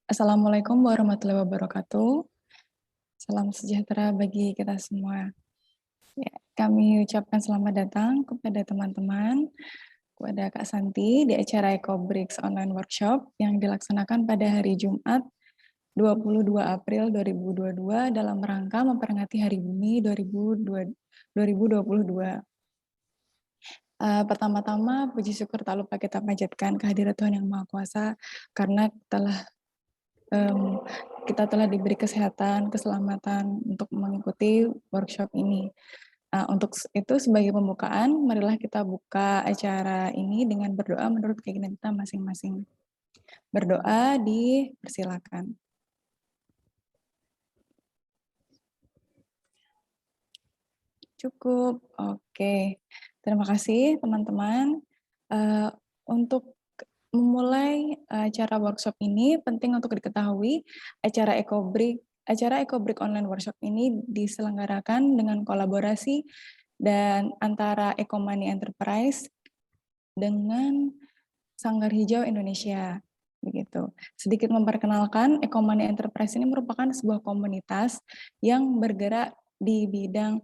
Assalamualaikum warahmatullahi wabarakatuh. Salam sejahtera bagi kita semua. Ya, kami ucapkan selamat datang kepada teman-teman, kepada Kak Santi di acara EcoBricks Online Workshop yang dilaksanakan pada hari Jumat 22 April 2022 dalam rangka memperingati Hari Bumi 2022. Pertama-tama, puji syukur tak lupa kita panjatkan kehadirat Tuhan Yang Maha Kuasa karena kita telah diberi kesehatan, keselamatan untuk mengikuti workshop ini. Untuk itu sebagai pembukaan, marilah kita buka acara ini dengan berdoa menurut keinginan kita masing-masing. Berdoa dipersilakan. Cukup, oke. Terima kasih teman-teman. Untuk memulai acara workshop ini, penting untuk diketahui acara EcoBrick Online Workshop ini diselenggarakan dengan kolaborasi dan antara Ecomani Enterprise dengan Sanggar Hijau Indonesia. Begitu. Sedikit memperkenalkan, Ecomani Enterprise ini merupakan sebuah komunitas yang bergerak di bidang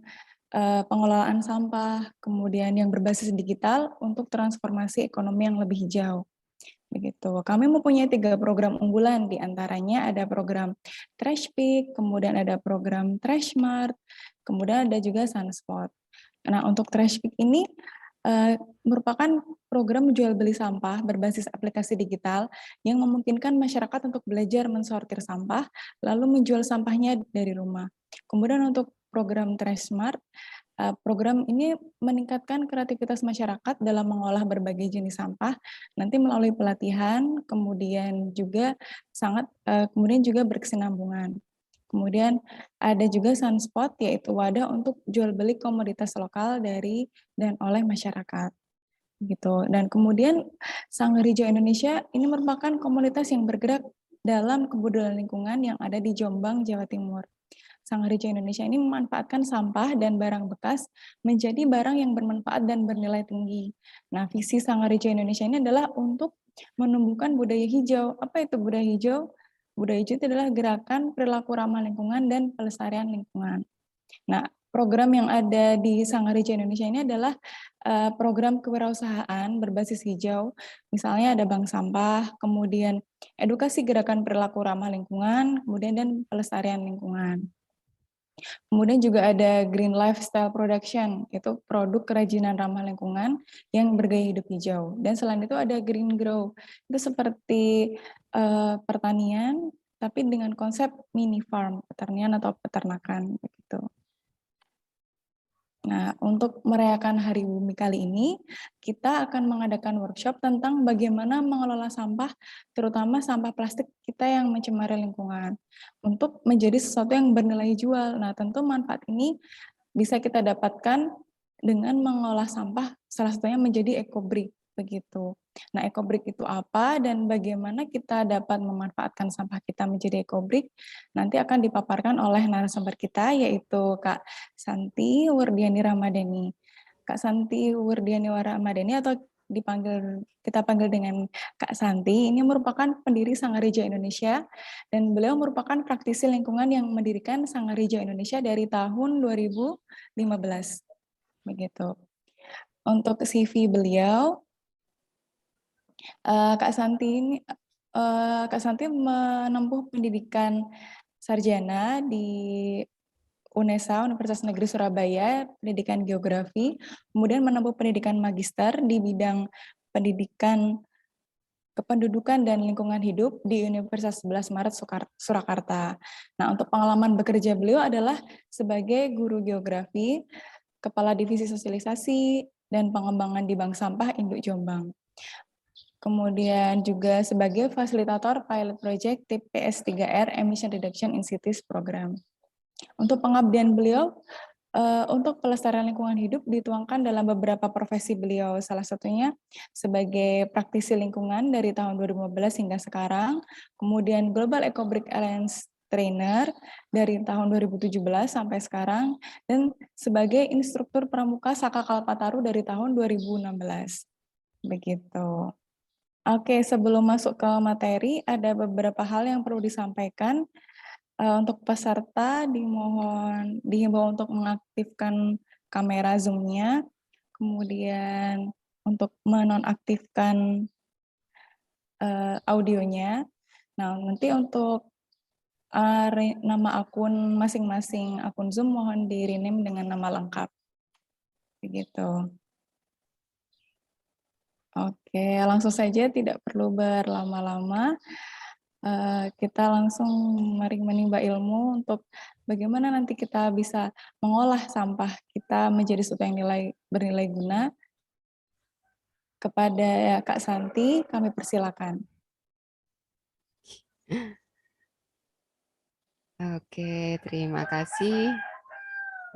pengelolaan sampah, kemudian yang berbasis digital untuk transformasi ekonomi yang lebih hijau. Begitu. Kami mempunyai 3 program unggulan, di antaranya ada program Trash Pick, kemudian ada program Trash Mart, kemudian ada juga Sunspot. Nah, untuk Trash Pick ini merupakan program jual beli sampah berbasis aplikasi digital yang memungkinkan masyarakat untuk belajar mensortir sampah, lalu menjual sampahnya dari rumah. Kemudian untuk program Trash Smart, program ini meningkatkan kreativitas masyarakat dalam mengolah berbagai jenis sampah, nanti melalui pelatihan, kemudian juga kemudian juga berkesinambungan. Kemudian ada juga Sunspot, yaitu wadah untuk jual beli komoditas lokal dari dan oleh masyarakat. Gitu. Dan kemudian Sanggar Hijau Indonesia ini merupakan komunitas yang bergerak dalam kebudayaan lingkungan yang ada di Jombang, Jawa Timur. Sanggar Hijau Indonesia ini memanfaatkan sampah dan barang bekas menjadi barang yang bermanfaat dan bernilai tinggi. Nah, visi Sanggar Hijau Indonesia ini adalah untuk menumbuhkan budaya hijau. Apa itu budaya hijau? Budaya hijau itu adalah gerakan perilaku ramah lingkungan dan pelestarian lingkungan. Nah, program yang ada di Sanggar Hijau Indonesia ini adalah program kewirausahaan berbasis hijau. Misalnya ada bank sampah, kemudian edukasi gerakan perilaku ramah lingkungan, kemudian dan pelestarian lingkungan. Kemudian juga ada Green Lifestyle Production, itu produk kerajinan ramah lingkungan yang bergaya hidup hijau. Dan selain itu ada Green Grow, itu seperti pertanian, tapi dengan konsep mini farm, pertanian atau peternakan begitu. Nah, untuk merayakan Hari Bumi kali ini, kita akan mengadakan workshop tentang bagaimana mengelola sampah, terutama sampah plastik kita yang mencemari lingkungan, untuk menjadi sesuatu yang bernilai jual. Nah, tentu manfaat ini bisa kita dapatkan dengan mengolah sampah, salah satunya menjadi EcoBrick, begitu. Nah, EcoBrick itu apa dan bagaimana kita dapat memanfaatkan sampah kita menjadi EcoBrick, nanti akan dipaparkan oleh narasumber kita, yaitu Kak Santi Wurdiani Ramadhani. Kak Santi Wurdiani Ramadhani atau kita panggil dengan Kak Santi, ini merupakan pendiri Sanggar Hijau Indonesia, dan beliau merupakan praktisi lingkungan yang mendirikan Sanggar Hijau Indonesia dari tahun 2015. Begitu. Untuk CV beliau, Kak Santi menempuh pendidikan sarjana di UNESA, Universitas Negeri Surabaya, pendidikan geografi, kemudian menempuh pendidikan magister di bidang pendidikan kependudukan dan lingkungan hidup di Universitas 11 Maret Surakarta. Nah, untuk pengalaman bekerja beliau adalah sebagai guru geografi, Kepala Divisi Sosialisasi dan Pengembangan di Bank Sampah Induk Jombang. Kemudian juga sebagai fasilitator pilot project TPS3R Emission Reduction in Cities Program. Untuk pengabdian beliau, untuk pelestarian lingkungan hidup dituangkan dalam beberapa profesi beliau, salah satunya sebagai praktisi lingkungan dari tahun 2015 hingga sekarang, kemudian Global EcoBrick Alliance Trainer dari tahun 2017 sampai sekarang, dan sebagai instruktur pramuka Saka Kalpataru dari tahun 2016. Begitu. Oke, sebelum masuk ke materi, ada beberapa hal yang perlu disampaikan. Untuk peserta dihimbau untuk mengaktifkan kamera Zoom-nya, kemudian untuk menonaktifkan, audionya. Nah, nanti untuk, nama akun masing-masing akun Zoom mohon di-rename dengan nama lengkap, begitu. Oke, langsung saja tidak perlu berlama-lama, kita langsung mari menimba ilmu untuk bagaimana nanti kita bisa mengolah sampah kita menjadi sesuatu yang bernilai guna. Kepada Kak Santi, kami persilakan. Oke, terima kasih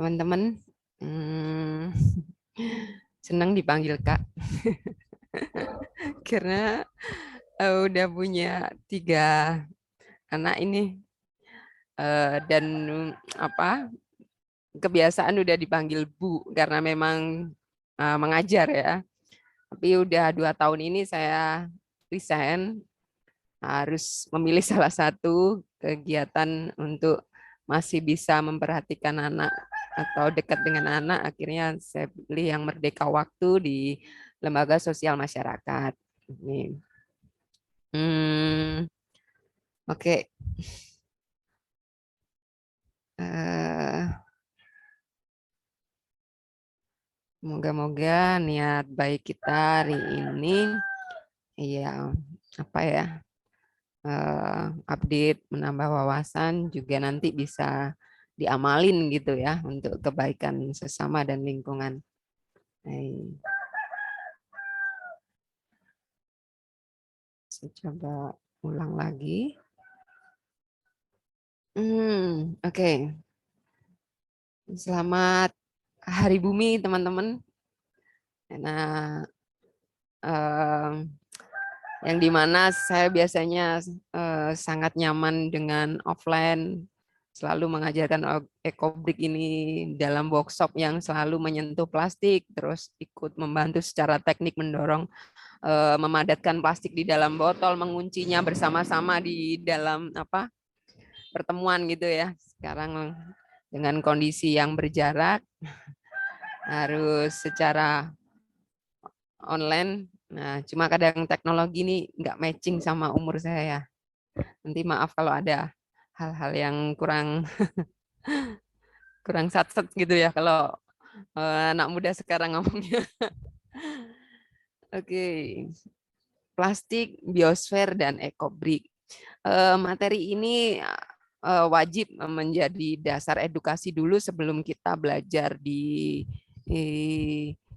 teman-teman. Senang dipanggil Kak. Karena udah punya 3 anak ini dan apa kebiasaan udah dipanggil Bu karena memang mengajar ya. Tapi udah 2 tahun ini saya resign, harus memilih salah satu kegiatan untuk masih bisa memperhatikan anak atau dekat dengan anak. Akhirnya saya pilih yang Merdeka Waktu di Lembaga Sosial Masyarakat. Ini. Oke. Moga-moga niat baik kita hari ini ya apa ya update menambah wawasan juga nanti bisa diamalin gitu ya untuk kebaikan sesama dan lingkungan. Saya coba ulang lagi. Oke. Selamat Hari Bumi teman-teman. Nah, yang dimana saya biasanya sangat nyaman dengan offline, selalu mengajarkan ekobrik ini dalam workshop yang selalu menyentuh plastik, terus ikut membantu secara teknik mendorong memadatkan plastik di dalam botol, menguncinya bersama-sama di dalam pertemuan gitu ya. Sekarang dengan kondisi yang berjarak, harus secara online. Nah, cuma kadang teknologi ini nggak matching sama umur saya ya. Nanti maaf kalau ada hal-hal yang kurang satset gitu ya kalau anak muda sekarang ngomongnya. Oke, plastik, biosfer, dan ekobrik. Materi ini wajib menjadi dasar edukasi dulu sebelum kita belajar di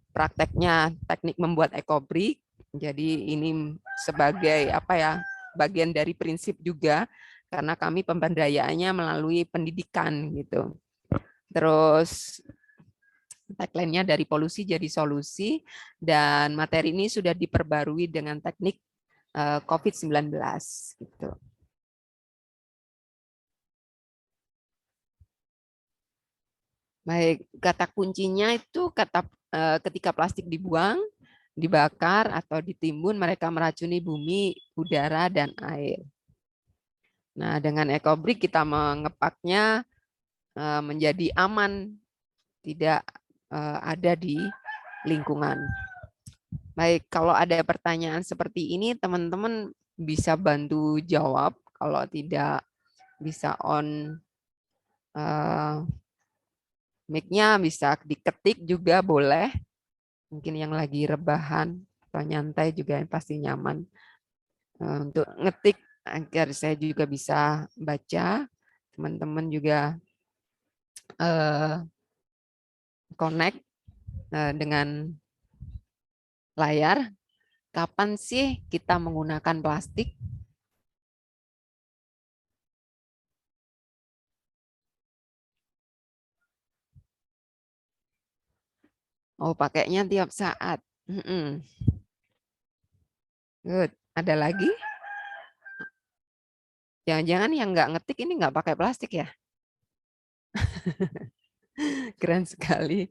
prakteknya teknik membuat ekobrik. Jadi ini sebagai bagian dari prinsip juga karena kami pemberdayaannya melalui pendidikan gitu. Terus tagline-nya dari polusi jadi solusi dan materi ini sudah diperbarui dengan teknik COVID-19 gitu. Baik, kata kuncinya itu ketika plastik dibuang, dibakar atau ditimbun, mereka meracuni bumi, udara, dan air. Nah, dengan ekobrik kita mengepaknya menjadi aman, tidak ada di lingkungan. Baik, kalau ada pertanyaan seperti ini, teman-teman bisa bantu jawab. Kalau tidak bisa on mic-nya, bisa diketik juga boleh. Mungkin yang lagi rebahan atau nyantai juga pasti nyaman untuk ngetik agar saya juga bisa baca. Teman-teman juga connect dengan layar. Kapan sih kita menggunakan plastik? Oh, pakainya tiap saat. Good. Ada lagi? Jangan-jangan yang nggak ngetik ini nggak pakai plastik ya? Keren sekali.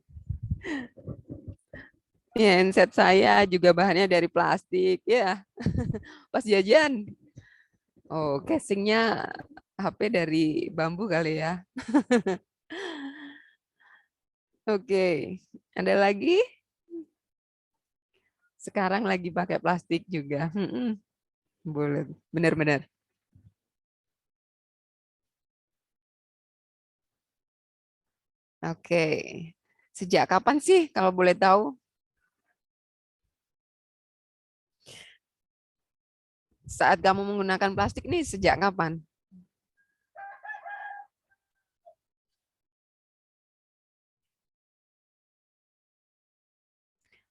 Ya, handset saya juga bahannya dari plastik. Ya, pas jajan. Oh, casingnya HP dari bambu kali ya. Oke, ada lagi? Sekarang lagi pakai plastik juga. Boleh, benar-benar. Oke, sejak kapan sih kalau boleh tahu? Saat kamu menggunakan plastik nih sejak kapan?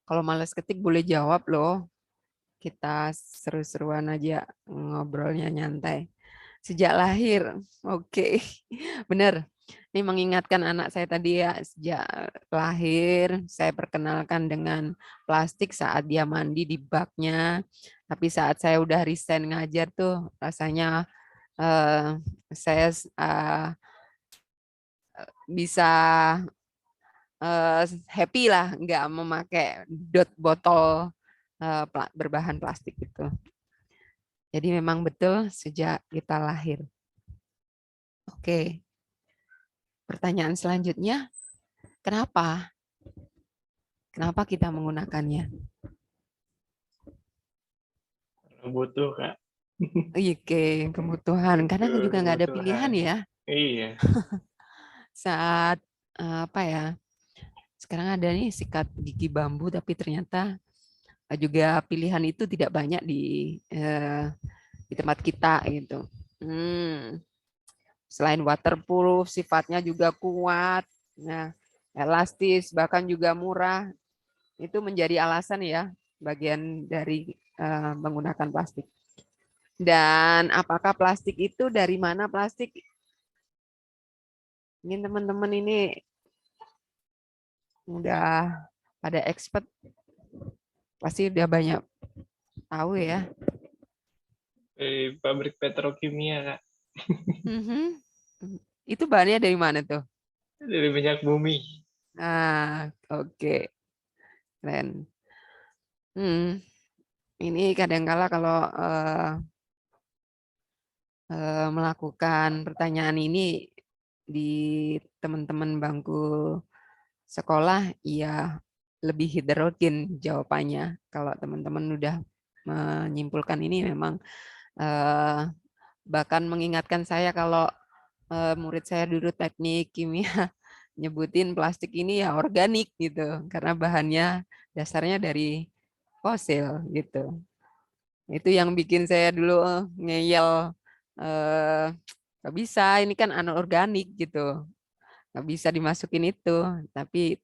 Kalau males ketik boleh jawab loh. Kita seru-seruan aja ngobrolnya nyantai. Sejak lahir, oke. Bener. Ini mengingatkan anak saya tadi ya, sejak lahir saya perkenalkan dengan plastik saat dia mandi di baknya. Tapi saat saya udah resign ngajar tuh rasanya saya bisa happy lah nggak memakai botol berbahan plastik itu. Jadi memang betul sejak kita lahir. Oke, pertanyaan selanjutnya, kenapa? Kenapa kita menggunakannya? Butuh, Kak. Oke, kebutuhan. Kadang Betul, juga nggak ada pilihan kebutuhan. ya. Iya. Saat apa ya? Sekarang ada nih sikat gigi bambu, tapi ternyata juga pilihan itu tidak banyak di tempat kita gitu. Selain waterproof, sifatnya juga kuat, nah, elastis, bahkan juga murah. Itu menjadi alasan ya, bagian dari menggunakan plastik. Dan apakah plastik itu dari mana plastik? Ini teman-teman ini udah pada expert, pasti udah banyak tahu ya. Pabrik petrokimia, Kak. Itu bahannya dari mana tuh? Dari minyak bumi. Ah, oke, keren. Ini kadangkala kalau melakukan pertanyaan ini di teman-teman bangku sekolah, ya lebih heterogen jawabannya. Kalau teman-teman udah menyimpulkan ini memang bahkan mengingatkan saya kalau murid saya dulu teknik kimia nyebutin plastik ini ya organik gitu karena bahannya dasarnya dari fosil gitu. Itu yang bikin saya dulu ngeyel, nggak bisa, ini kan anorganik gitu, nggak bisa dimasukin itu. Tapi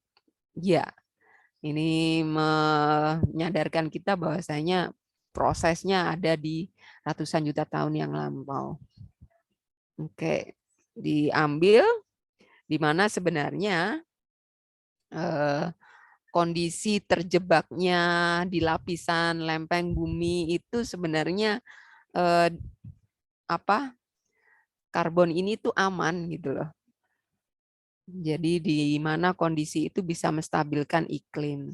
ya, ini menyadarkan kita bahwasanya prosesnya ada di ratusan juta tahun yang lampau. Oke, diambil di mana sebenarnya kondisi terjebaknya di lapisan lempeng bumi itu sebenarnya apa karbon ini tuh aman gitu loh. Jadi di mana kondisi itu bisa menstabilkan iklim.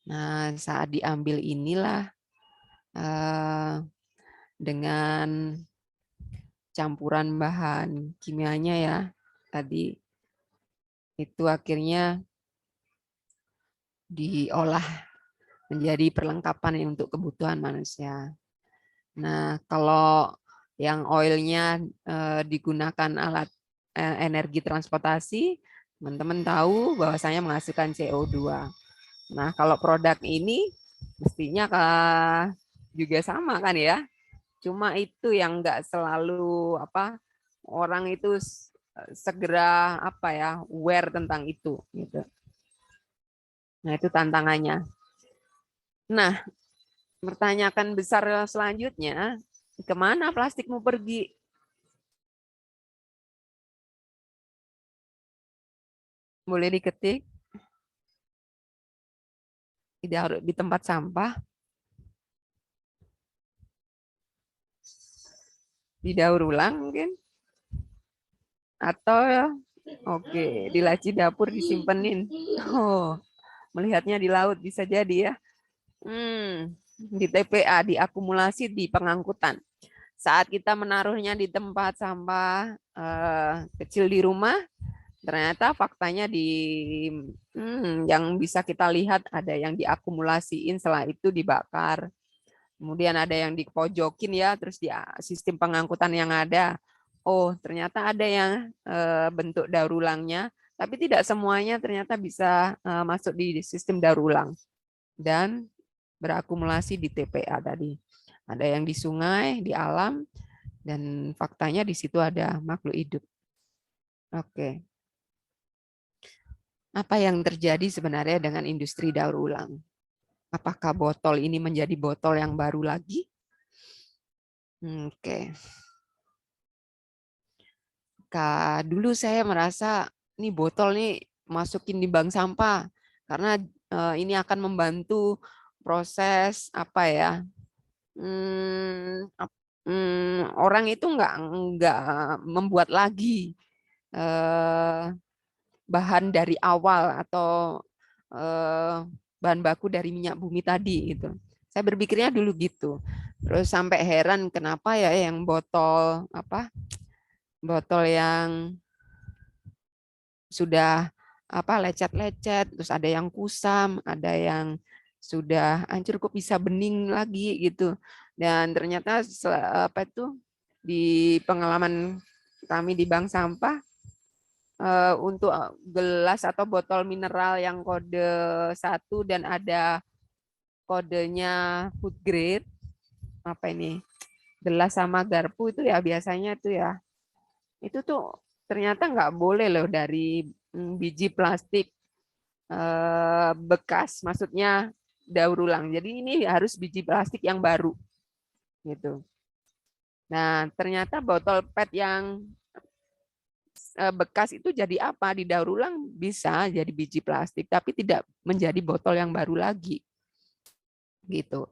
Nah, saat diambil inilah dengan campuran bahan kimianya ya tadi itu akhirnya diolah menjadi perlengkapan untuk kebutuhan manusia. Nah, kalau yang oilnya digunakan alat energi transportasi, teman-teman tahu bahwasanya menghasilkan CO2. Nah, kalau produk ini mestinya juga sama kan ya. Cuma itu yang nggak selalu orang itu segera aware tentang itu gitu. Nah, itu tantangannya. Nah, pertanyaan besar selanjutnya, kemana plastik mau pergi? Boleh diketik. Di tempat sampah, didaur ulang mungkin, atau oke di laci dapur disimpenin. Oh, melihatnya di laut bisa jadi ya. Di TPA, di akumulasi di pengangkutan. Saat kita menaruhnya di tempat sampah kecil di rumah, ternyata faktanya yang bisa kita lihat ada yang diakumulasiin, setelah itu dibakar. Kemudian ada yang dipojokin ya, terus di sistem pengangkutan yang ada. Oh, ternyata ada yang bentuk daur ulangnya, tapi tidak semuanya ternyata bisa masuk di sistem daur ulang dan berakumulasi di TPA tadi. Ada yang di sungai, di alam, dan faktanya di situ ada makhluk hidup. Oke. Apa yang terjadi sebenarnya dengan industri daur ulang? Apakah botol ini menjadi botol yang baru lagi? Oke. Dulu saya merasa ini botol nih masukin di bank sampah karena ini akan membantu proses apa ya? Orang itu nggak membuat lagi bahan dari awal atau bahan baku dari minyak bumi tadi gitu. Saya berpikirnya dulu gitu. Terus sampai heran kenapa ya yang botol botol yang sudah lecet-lecet, terus ada yang kusam, ada yang sudah hancur kok bisa bening lagi gitu. Dan ternyata di pengalaman kami di bank sampah untuk gelas atau botol mineral yang kode 1 dan ada kodenya food grade, gelas sama garpu itu ya biasanya itu tuh ternyata nggak boleh loh dari biji plastik bekas, maksudnya daur ulang. Jadi ini harus biji plastik yang baru gitu. Nah, ternyata botol PET yang bekas itu jadi apa? Didaur ulang bisa jadi biji plastik, tapi tidak menjadi botol yang baru lagi. Gitu.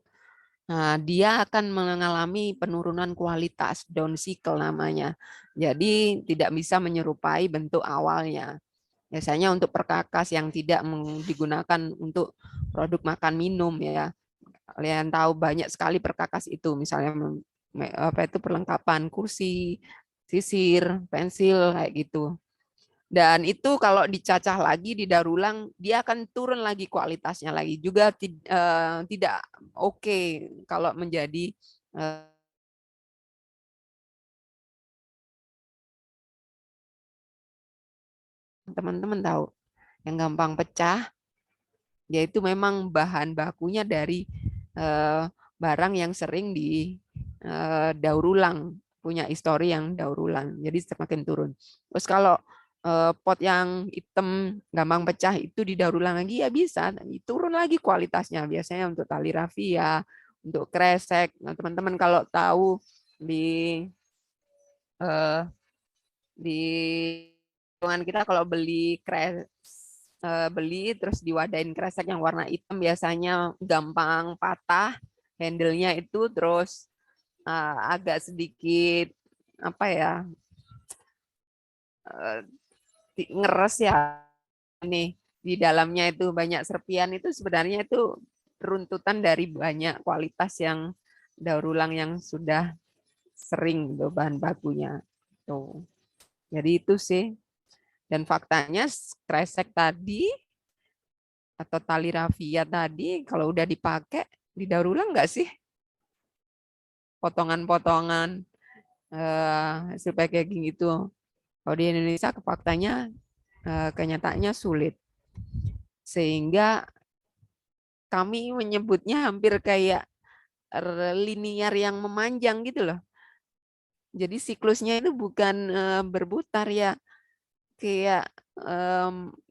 Nah, dia akan mengalami penurunan kualitas, down cycle namanya. Jadi tidak bisa menyerupai bentuk awalnya. Biasanya untuk perkakas yang tidak digunakan untuk produk makan minum ya. Kalian tahu banyak sekali perkakas itu, misalnya perlengkapan kursi, sisir, pensil kayak gitu. Dan itu kalau dicacah lagi, didaur ulang, dia akan turun lagi kualitasnya lagi. Juga tidak oke kalau menjadi teman-teman tahu yang gampang pecah, yaitu memang bahan bakunya dari barang yang sering daur ulang, punya histori yang daur ulang, jadi semakin turun. Terus kalau pot yang hitam gampang pecah itu didaur ulang lagi ya bisa turun lagi kualitasnya, biasanya untuk tali rafia, untuk kresek. Nah, teman-teman kalau tahu di lingkungan kita kalau beli terus diwadahin kresek yang warna hitam biasanya gampang patah handle-nya itu, terus agak sedikit ngeres ya, nih di dalamnya itu banyak serpian, itu sebenarnya itu runtutan dari banyak kualitas yang daur ulang yang sudah sering gitu, bahan bakunya tuh. Jadi itu sih. Dan faktanya kresek tadi atau tali rafia tadi kalau udah dipakai didaur ulang nggak sih? Potongan-potongan hasil packaging itu. Kalau di Indonesia faktanya kenyataannya sulit. Sehingga kami menyebutnya hampir kayak linier yang memanjang gitu loh. Jadi siklusnya itu bukan berputar ya, kayak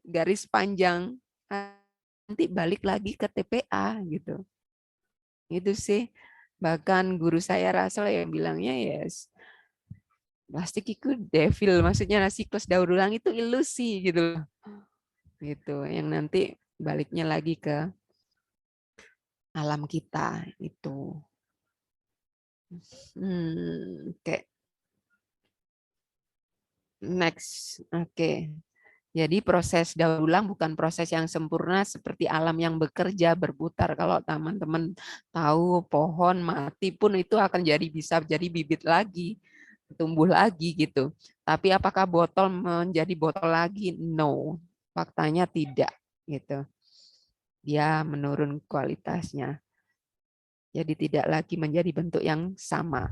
garis panjang, nanti balik lagi ke TPA gitu. Itu sih. Bahkan guru saya Russell yang bilangnya yes, plastik itu devil, maksudnya siklus daur ulang itu ilusi gitu loh. Gitu, yang nanti baliknya lagi ke alam kita itu. Oke. Next. Oke. Jadi proses daur ulang bukan proses yang sempurna seperti alam yang bekerja berputar. Kalau teman-teman tahu pohon mati pun itu akan bisa jadi bibit lagi, tumbuh lagi gitu. Tapi apakah botol menjadi botol lagi? No, faktanya tidak gitu. Dia menurun kualitasnya. Jadi tidak lagi menjadi bentuk yang sama.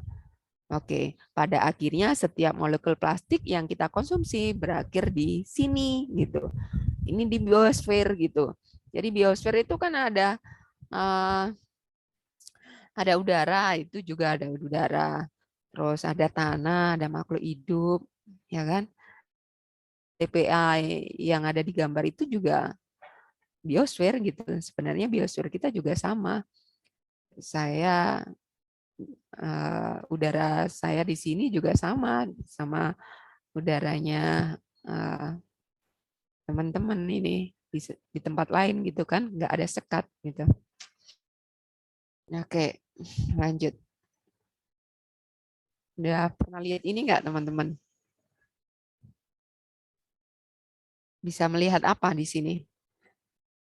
Oke, pada akhirnya setiap molekul plastik yang kita konsumsi berakhir di sini gitu. Ini di biosfer gitu. Jadi biosfer itu kan ada udara, itu juga ada udara. Terus ada tanah, ada makhluk hidup, ya kan? TPA yang ada di gambar itu juga biosfer gitu. Sebenarnya biosfer kita juga sama. Saya udara saya di sini juga sama udaranya teman-teman ini di tempat lain gitu kan, nggak ada sekat gitu. Oke, lanjut. Udah pernah lihat ini nggak teman-teman? Bisa melihat apa di sini?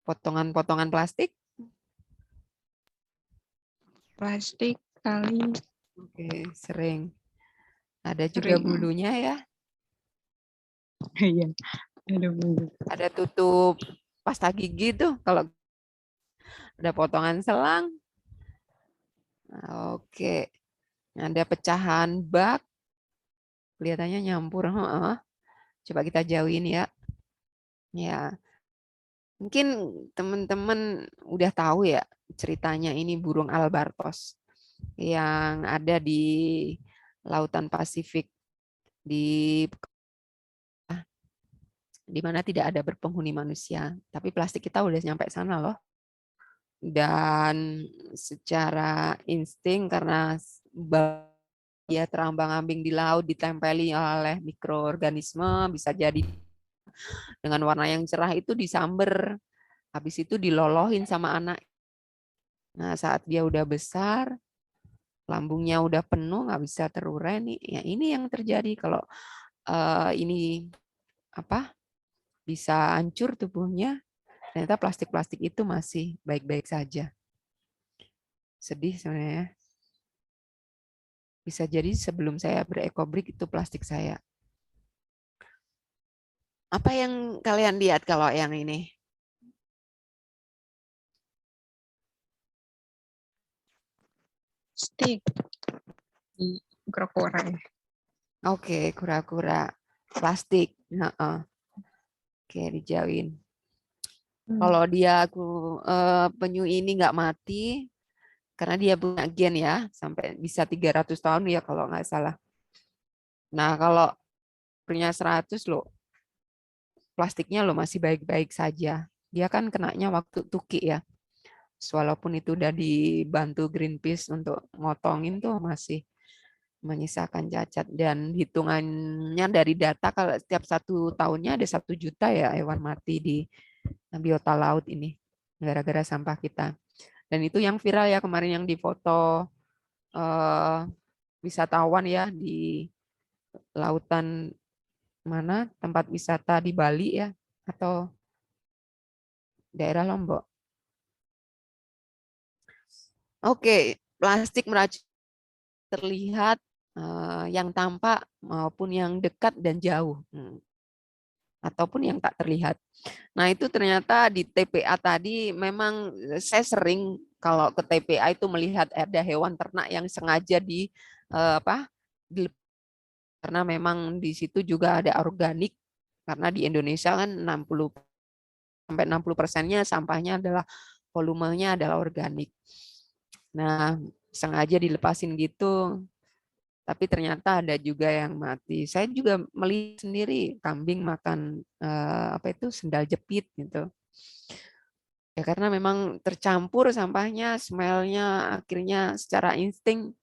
Potongan-potongan plastik? Plastik kali Oke, sering. Ada juga sering. bulunya ya. Iya, ada bulu. Ada tutup pasta gigi tuh kalau ada potongan selang. Oke. Ada pecahan bak. Kelihatannya nyampur. Coba kita jauhin ya. Ya, mungkin teman-teman udah tahu ya ceritanya ini burung albatros yang ada di Lautan Pasifik di mana tidak ada berpenghuni manusia. Tapi plastik kita udah nyampe sana loh. Dan secara insting karena dia terambang-ambing di laut ditempeli oleh mikroorganisme, bisa jadi dengan warna yang cerah itu disamber. Habis itu dilolohin sama anak. Nah, saat dia udah besar, lambungnya udah penuh, nggak bisa terurai nih. Ya ini yang terjadi kalau ini apa bisa hancur tubuhnya. Ternyata plastik-plastik itu masih baik-baik saja. Sedih sebenarnya. Bisa jadi sebelum saya berekobrik itu plastik saya. Apa yang kalian lihat kalau yang ini? Stick di kura-kura ya. Oke, kura-kura plastik. Oke, dijauhin. Kalau dia penyu ini nggak mati, karena dia punya gen ya, sampai bisa 300 tahun ya kalau nggak salah. Nah, kalau punya 100 loh, plastiknya loh masih baik-baik saja. Dia kan kenanya waktu tuki ya. Walaupun itu udah dibantu Greenpeace untuk ngotongin tuh masih menyisakan cacat. Dan hitungannya dari data kalau setiap 1 tahunnya ada 1 juta ya hewan mati di biota laut ini gara-gara sampah kita. Dan itu yang viral ya kemarin yang difoto wisatawan ya di lautan mana tempat wisata di Bali ya atau daerah Lombok. Oke, plastik meracuni terlihat yang tampak maupun yang dekat dan jauh. Ataupun yang tak terlihat. Nah, itu ternyata di TPA tadi memang saya sering kalau ke TPA itu melihat ada hewan ternak yang sengaja karena memang di situ juga ada organik karena di Indonesia kan 60-60% sampahnya adalah volumenya adalah organik. Nah, sengaja dilepasin gitu. Tapi ternyata ada juga yang mati. Saya juga melihat sendiri kambing makan sendal jepit gitu. Ya karena memang tercampur sampahnya, smell-nya akhirnya secara insting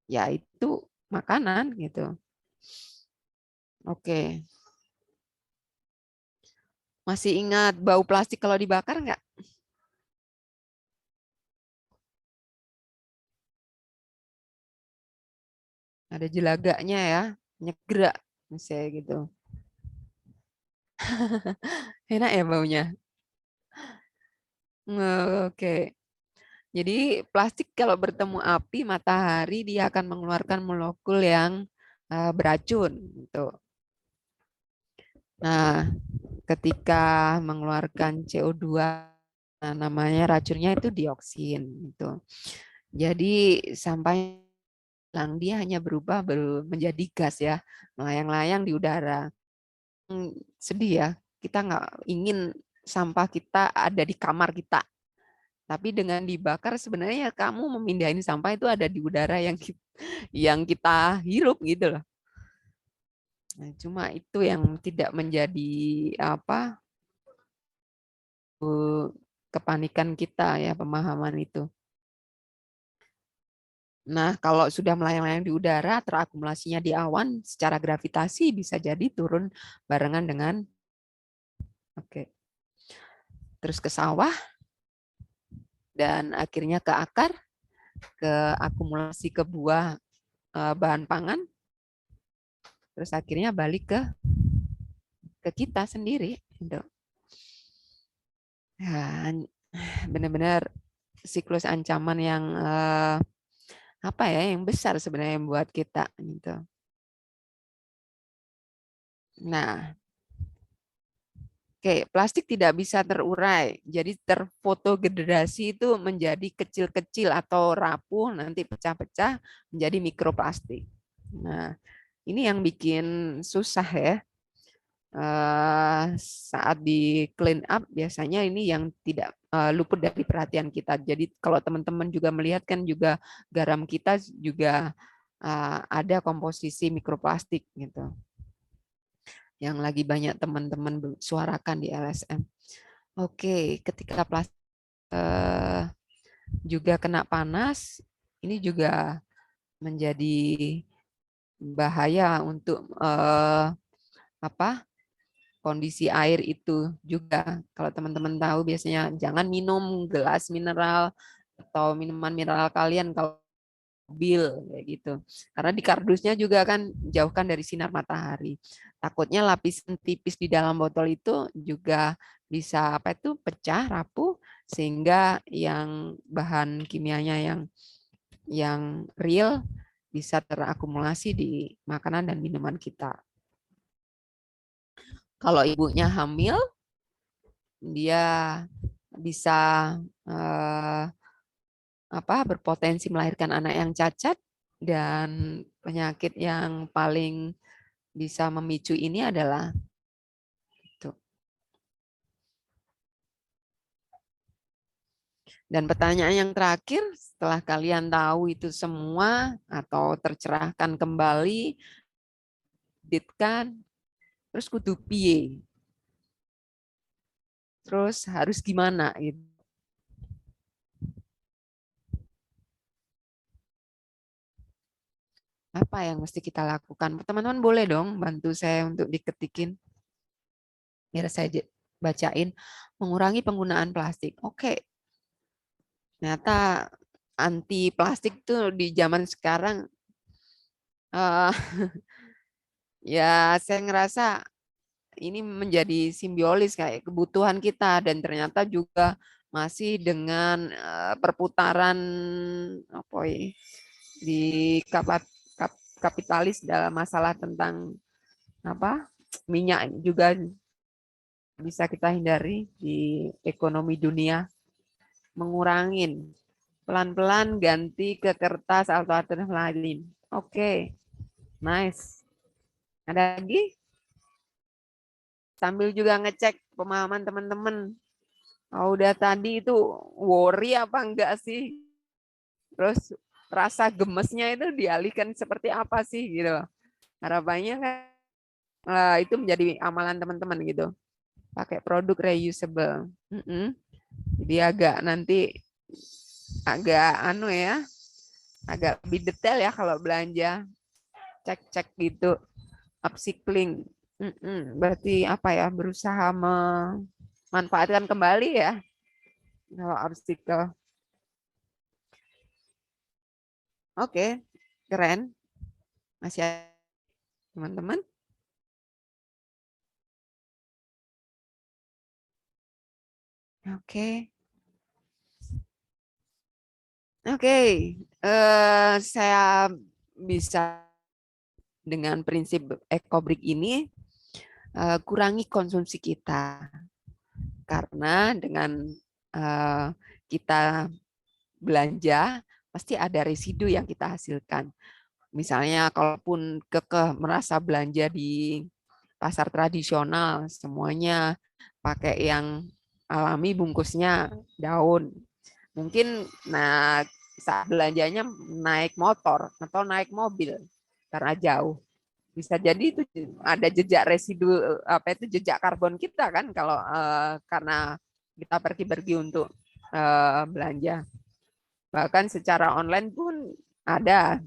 ya itu makanan gitu. Oke. Masih ingat bau plastik kalau dibakar nggak? Ada jelaganya ya, nyegerak misalnya gitu. Enak ya baunya? Oke. Jadi plastik kalau bertemu api, matahari, dia akan mengeluarkan molekul yang beracun. Gitu. Nah, ketika mengeluarkan CO2, nah, namanya racunnya itu dioksin. Gitu. Jadi sampai dia hanya berubah menjadi gas ya, melayang-layang di udara. Sedih ya, kita nggak ingin sampah kita ada di kamar kita. Tapi dengan dibakar sebenarnya kamu memindahin sampah itu ada di udara yang kita hirup gitu loh. Nah, cuma itu yang tidak menjadi apa kepanikan kita ya, pemahaman itu. Nah, kalau sudah melayang-layang di udara, terakumulasinya di awan, secara gravitasi bisa jadi turun barengan dengan terus ke sawah, dan akhirnya ke akar, ke akumulasi ke buah bahan pangan, terus akhirnya balik ke kita sendiri. Gitu. Ya, benar-benar siklus ancaman yang apa ya, yang besar sebenarnya buat kita. Gitu. Nah, oke, plastik tidak bisa terurai, jadi terfotodegrasi itu menjadi kecil-kecil atau rapuh, nanti pecah-pecah menjadi mikroplastik. Nah, ini yang bikin susah ya. Saat di clean up biasanya ini yang tidak luput dari perhatian kita. Jadi kalau teman-teman juga melihat kan juga garam kita juga ada komposisi mikroplastik gitu. Yang lagi banyak teman-teman suarakan di LSM. Oke, ketika plastik juga kena panas, ini juga menjadi bahaya untuk kondisi air itu juga. Kalau teman-teman tahu biasanya jangan minum gelas mineral atau minuman mineral kalian kalau mobil kayak gitu. Karena di kardusnya juga kan jauhkan dari sinar matahari. Takutnya lapisan tipis di dalam botol itu juga bisa pecah, rapuh, sehingga yang bahan kimianya yang real bisa terakumulasi di makanan dan minuman kita. Kalau ibunya hamil, dia bisa berpotensi melahirkan anak yang cacat, dan penyakit yang paling bisa memicu ini adalah itu. Dan pertanyaan yang terakhir, setelah kalian tahu itu semua atau tercerahkan kembali, ditkan, terus kudu piye? Terus harus gimana gitu? Apa yang mesti kita lakukan? Teman-teman boleh dong bantu saya untuk diketikin. Biar saya bacain. Mengurangi penggunaan plastik. Oke. Ternyata anti plastik tuh di zaman sekarang ya saya ngerasa ini menjadi simbiolis kayak kebutuhan kita, dan ternyata juga masih dengan perputaran di kapitalis dalam masalah tentang minyak juga bisa kita hindari di ekonomi dunia. Mengurangin pelan-pelan ganti ke kertas atau alternatif lain. Oke, nice. Ada lagi? Sambil juga ngecek pemahaman teman-teman. Udah tadi itu worry apa enggak sih? Terus rasa gemesnya itu dialihkan seperti apa sih gitu. Harapannya kan itu menjadi amalan teman-teman gitu. Pakai produk reusable. Jadi agak agak lebih detail ya kalau belanja. Cek-cek gitu. Upcycling. Berarti berusaha memanfaatkan kembali ya. Kalau upcycle. Oke, keren. Masih ada teman-teman? Oke. Oke, saya bisa dengan prinsip ekobrik ini kurangi konsumsi kita, karena dengan kita belanja pasti ada residu yang kita hasilkan. Misalnya kalaupun kekeh merasa belanja di pasar tradisional, semuanya pakai yang alami, bungkusnya daun. Mungkin saat belanjanya naik motor atau naik mobil karena jauh. Bisa jadi itu ada jejak residu, jejak karbon kita kan, kalau karena kita pergi-pergi untuk belanja. Bahkan secara online pun ada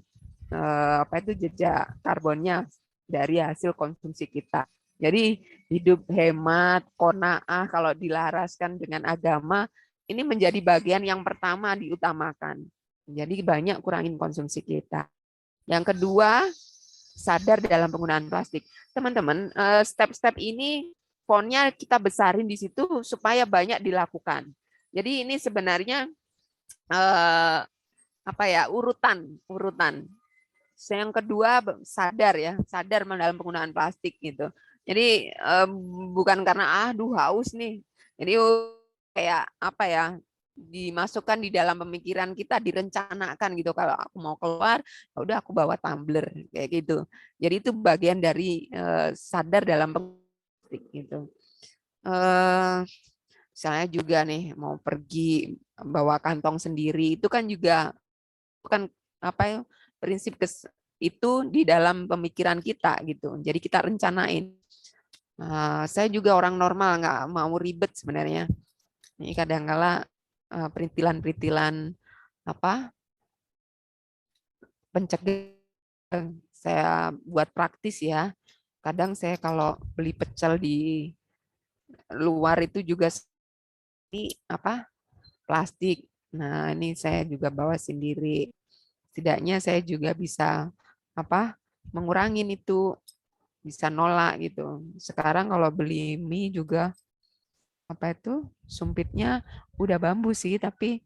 jejak karbonnya dari hasil konsumsi kita. Jadi hidup hemat, qanaah kalau dilaraskan dengan agama, ini menjadi bagian yang pertama diutamakan. Jadi banyak kurangin konsumsi kita. Yang kedua, sadar dalam penggunaan plastik. Teman-teman, step-step ini fontnya kita besarin di situ supaya banyak dilakukan. Jadi ini sebenarnya urutan. Yang kedua, sadar dalam penggunaan plastik gitu. Jadi bukan karena haus nih. Jadi kayak dimasukkan di dalam pemikiran kita, direncanakan gitu. Kalau aku mau keluar, ya udah aku bawa tumbler kayak gitu. Jadi itu bagian dari sadar dalam plastik gitu. Misalnya juga nih mau pergi bawa kantong sendiri, itu kan juga bukan prinsip itu di dalam pemikiran kita gitu. Jadi kita rencanain. Saya juga orang normal, nggak mau ribet sebenarnya. Ini kadang-kala perintilan-perintilan pencegahan saya buat praktis ya. Kadang saya kalau beli pecel di luar itu juga ini plastik. Nah, ini saya juga bawa sendiri. Setidaknya saya juga bisa mengurangin itu, bisa nolak gitu. Sekarang kalau beli mie juga sumpitnya udah bambu sih, tapi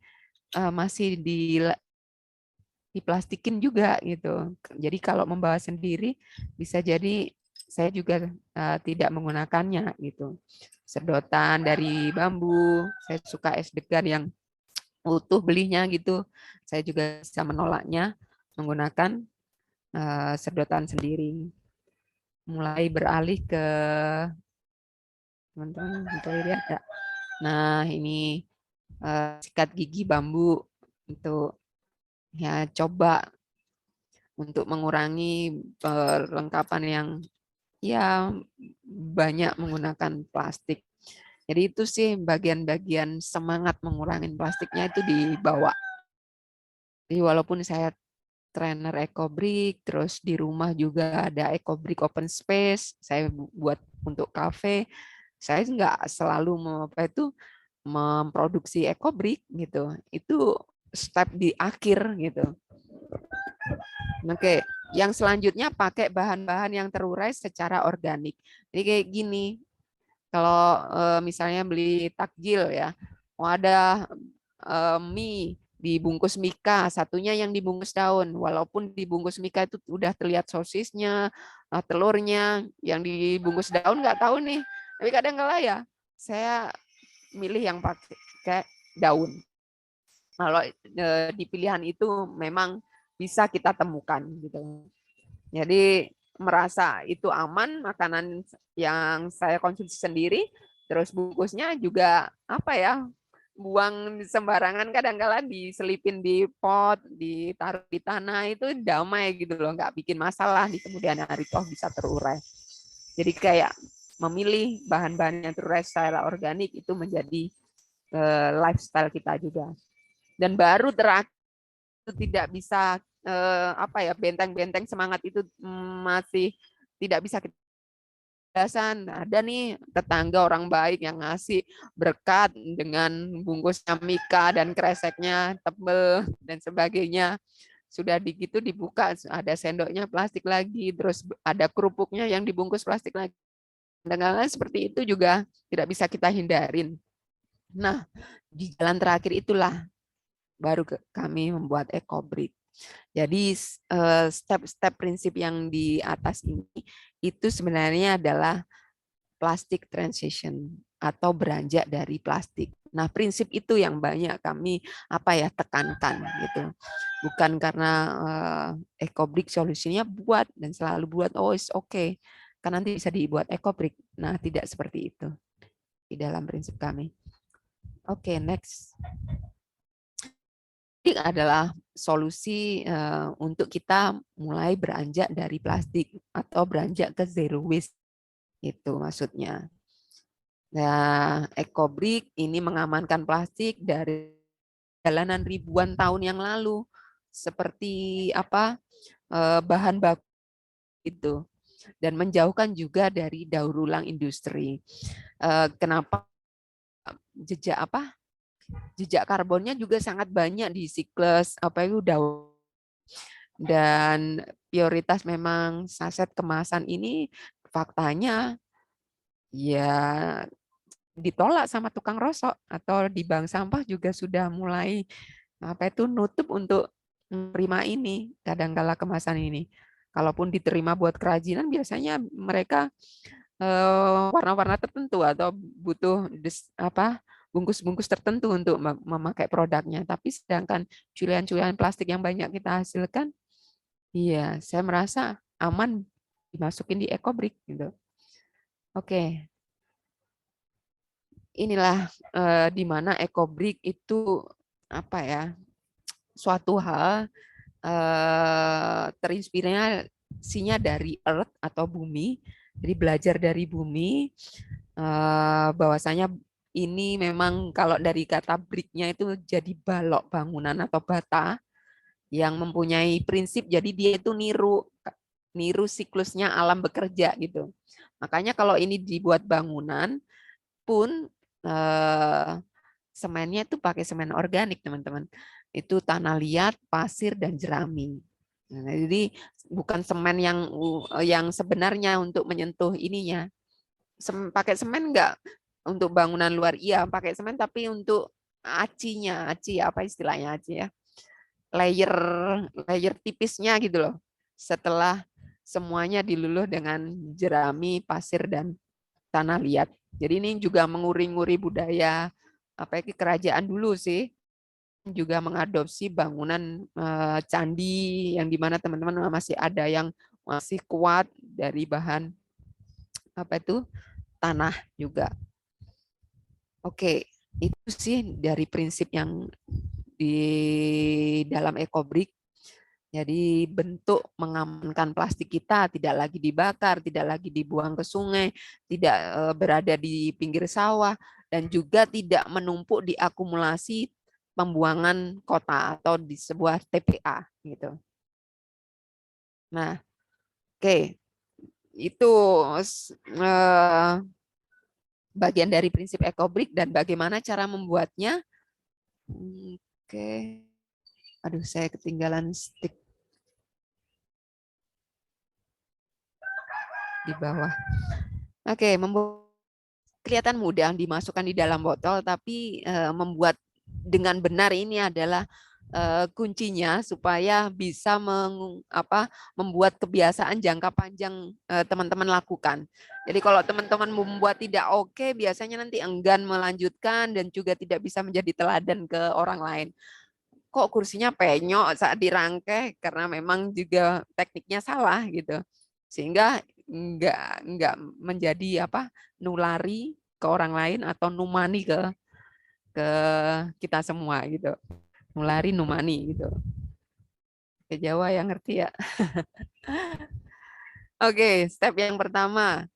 masih diplastikin juga gitu. Jadi kalau membawa sendiri bisa jadi saya juga tidak menggunakannya gitu. Sedotan dari bambu, saya suka es degan yang utuh belinya gitu. Saya juga bisa menolaknya menggunakan sedotan sendiri. Mulai beralih ke teman-teman lihat ya. Nah, ini sikat gigi bambu untuk ya coba untuk mengurangi perlengkapan yang ya banyak menggunakan plastik. Jadi itu sih bagian-bagian semangat mengurangi plastiknya itu dibawa. Jadi walaupun saya trainer ekobrik, terus di rumah juga ada ekobrik open space, saya buat untuk kafe, saya nggak selalu memproduksi ekobrik gitu. Itu step di akhir gitu. Oke, yang selanjutnya pakai bahan-bahan yang terurai secara organik. Jadi kayak gini, kalau misalnya beli takjil ya, ada mie dibungkus mika, satunya yang dibungkus daun. Walaupun dibungkus mika itu udah terlihat sosisnya, telurnya, yang dibungkus daun nggak tahu nih. Tapi kadang-kala ya, saya milih yang pakai daun. Kalau di pilihan itu memang bisa kita temukan gitu. Jadi merasa itu aman, makanan yang saya konsumsi sendiri, terus bungkusnya juga buang sembarangan, kadang-kala diselipin di pot, ditaruh di tanah, itu damai gitu loh, nggak bikin masalah di kemudian hari, toh bisa terurai. Jadi kayak memilih bahan-bahan yang terurai secara organik itu menjadi lifestyle kita juga. Dan baru terakhir, tidak bisa benteng-benteng semangat itu masih tidak bisa kita biasan. Ada nih tetangga orang baik yang ngasih berkat dengan bungkusnya mika dan kreseknya tebel dan sebagainya. Sudah begitu dibuka, ada sendoknya plastik lagi, terus ada kerupuknya yang dibungkus plastik lagi. Dengan seperti itu juga tidak bisa kita hindarin. Nah, di jalan terakhir itulah baru kami membuat EcoBrick. Jadi step-step prinsip yang di atas ini itu sebenarnya adalah plastic transition atau beranjak dari plastik. Nah, prinsip itu yang banyak kami tekankan gitu. Bukan karena EcoBrick solusinya buat dan selalu buat oke. Kan nanti bisa dibuat EcoBrick. Nah, tidak seperti itu di dalam prinsip kami. Oke, next. Plastik adalah solusi untuk kita mulai beranjak dari plastik atau beranjak ke zero waste. Itu maksudnya. Nah, EcoBrick ini mengamankan plastik dari perjalanan ribuan tahun yang lalu, seperti bahan baku itu, dan menjauhkan juga dari daur ulang industri. Kenapa jejak karbonnya juga sangat banyak di siklus daur, dan prioritas memang saset kemasan ini faktanya ya ditolak sama tukang rosok, atau di bank sampah juga sudah mulai nutup untuk menerima ini, kadangkala kemasan ini. Kalaupun diterima buat kerajinan, biasanya mereka warna-warna tertentu atau butuh bungkus-bungkus tertentu untuk memakai produknya. Tapi sedangkan culian-culian plastik yang banyak kita hasilkan, iya, saya merasa aman dimasukin di EcoBrick gitu. Oke. Inilah di mana EcoBrick itu suatu hal terinspirasinya dari Earth atau bumi, jadi belajar dari bumi, bahwasanya ini memang kalau dari kata brick-nya itu jadi balok bangunan atau bata yang mempunyai prinsip, jadi dia itu niru siklusnya alam bekerja gitu. Makanya kalau ini dibuat bangunan pun semennya itu pakai semen organik, teman-teman. Itu tanah liat, pasir, dan jerami. Nah, jadi bukan semen yang sebenarnya untuk menyentuh ininya. Pakai semen enggak untuk bangunan luar, iya pakai semen, tapi untuk acinya, apa istilahnya aci ya? Layer tipisnya gitu loh. Setelah semuanya diluluh dengan jerami, pasir, dan tanah liat. Jadi ini juga menguri-nguri budaya kerajaan dulu sih, juga mengadopsi bangunan candi yang dimana teman-teman masih ada yang masih kuat dari bahan tanah juga. Oke, itu sih dari prinsip yang di dalam EcoBrick. Jadi bentuk mengamankan plastik kita tidak lagi dibakar, tidak lagi dibuang ke sungai, tidak berada di pinggir sawah, dan juga tidak menumpuk di akumulasi pembuangan kota atau di sebuah TPA gitu. Nah, oke. Itu bagian dari prinsip EcoBrick dan bagaimana cara membuatnya. Oke. Aduh, saya ketinggalan stick di bawah. Oke, membuat kelihatan mudah dimasukkan di dalam botol, tapi membuat dengan benar ini adalah kuncinya supaya bisa membuat kebiasaan jangka panjang teman-teman lakukan. Jadi kalau teman-teman membuat tidak oke, biasanya nanti enggan melanjutkan dan juga tidak bisa menjadi teladan ke orang lain. Kok kursinya penyok saat dirangkai, karena memang juga tekniknya salah gitu, sehingga enggak menjadi nulari ke orang lain atau numani ke kita semua gitu, nulari numani gitu. Ke Jawa yang ngerti ya. Oke, step yang pertama,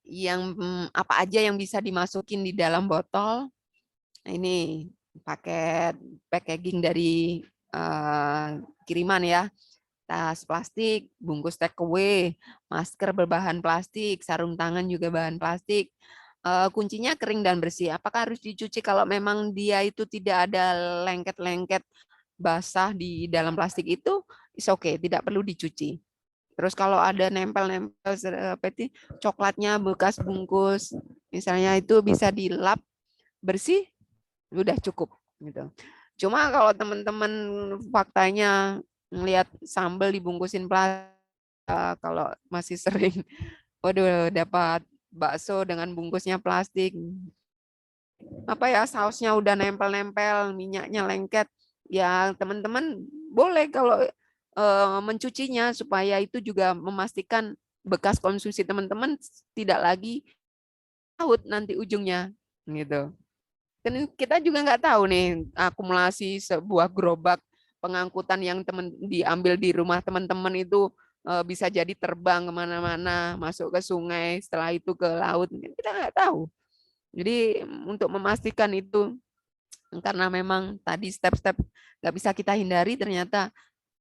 yang apa aja yang bisa dimasukin di dalam botol. Ini packaging dari kiriman ya, tas plastik, bungkus take away, masker berbahan plastik, sarung tangan juga bahan plastik. Kuncinya kering dan bersih. Apakah harus dicuci? Kalau memang dia itu tidak ada lengket-lengket basah di dalam plastik itu, is okay, tidak perlu dicuci. Terus kalau ada nempel-nempel coklatnya bekas bungkus, misalnya itu bisa dilap bersih, udah cukup gitu. Cuma kalau teman-teman faktanya ngelihat sambal dibungkusin plastik, kalau masih sering, waduh dapat bakso dengan bungkusnya plastik, apa ya sausnya udah nempel-nempel, minyaknya lengket, ya teman-teman boleh kalau mencucinya supaya itu juga memastikan bekas konsumsi teman-teman tidak lagi laut nanti ujungnya gitu. Dan kita juga nggak tahu nih akumulasi sebuah gerobak pengangkutan yang diambil di rumah teman-teman itu bisa jadi terbang kemana-mana, masuk ke sungai, setelah itu ke laut, kita nggak tahu. Jadi untuk memastikan itu, karena memang tadi step-step nggak bisa kita hindari, ternyata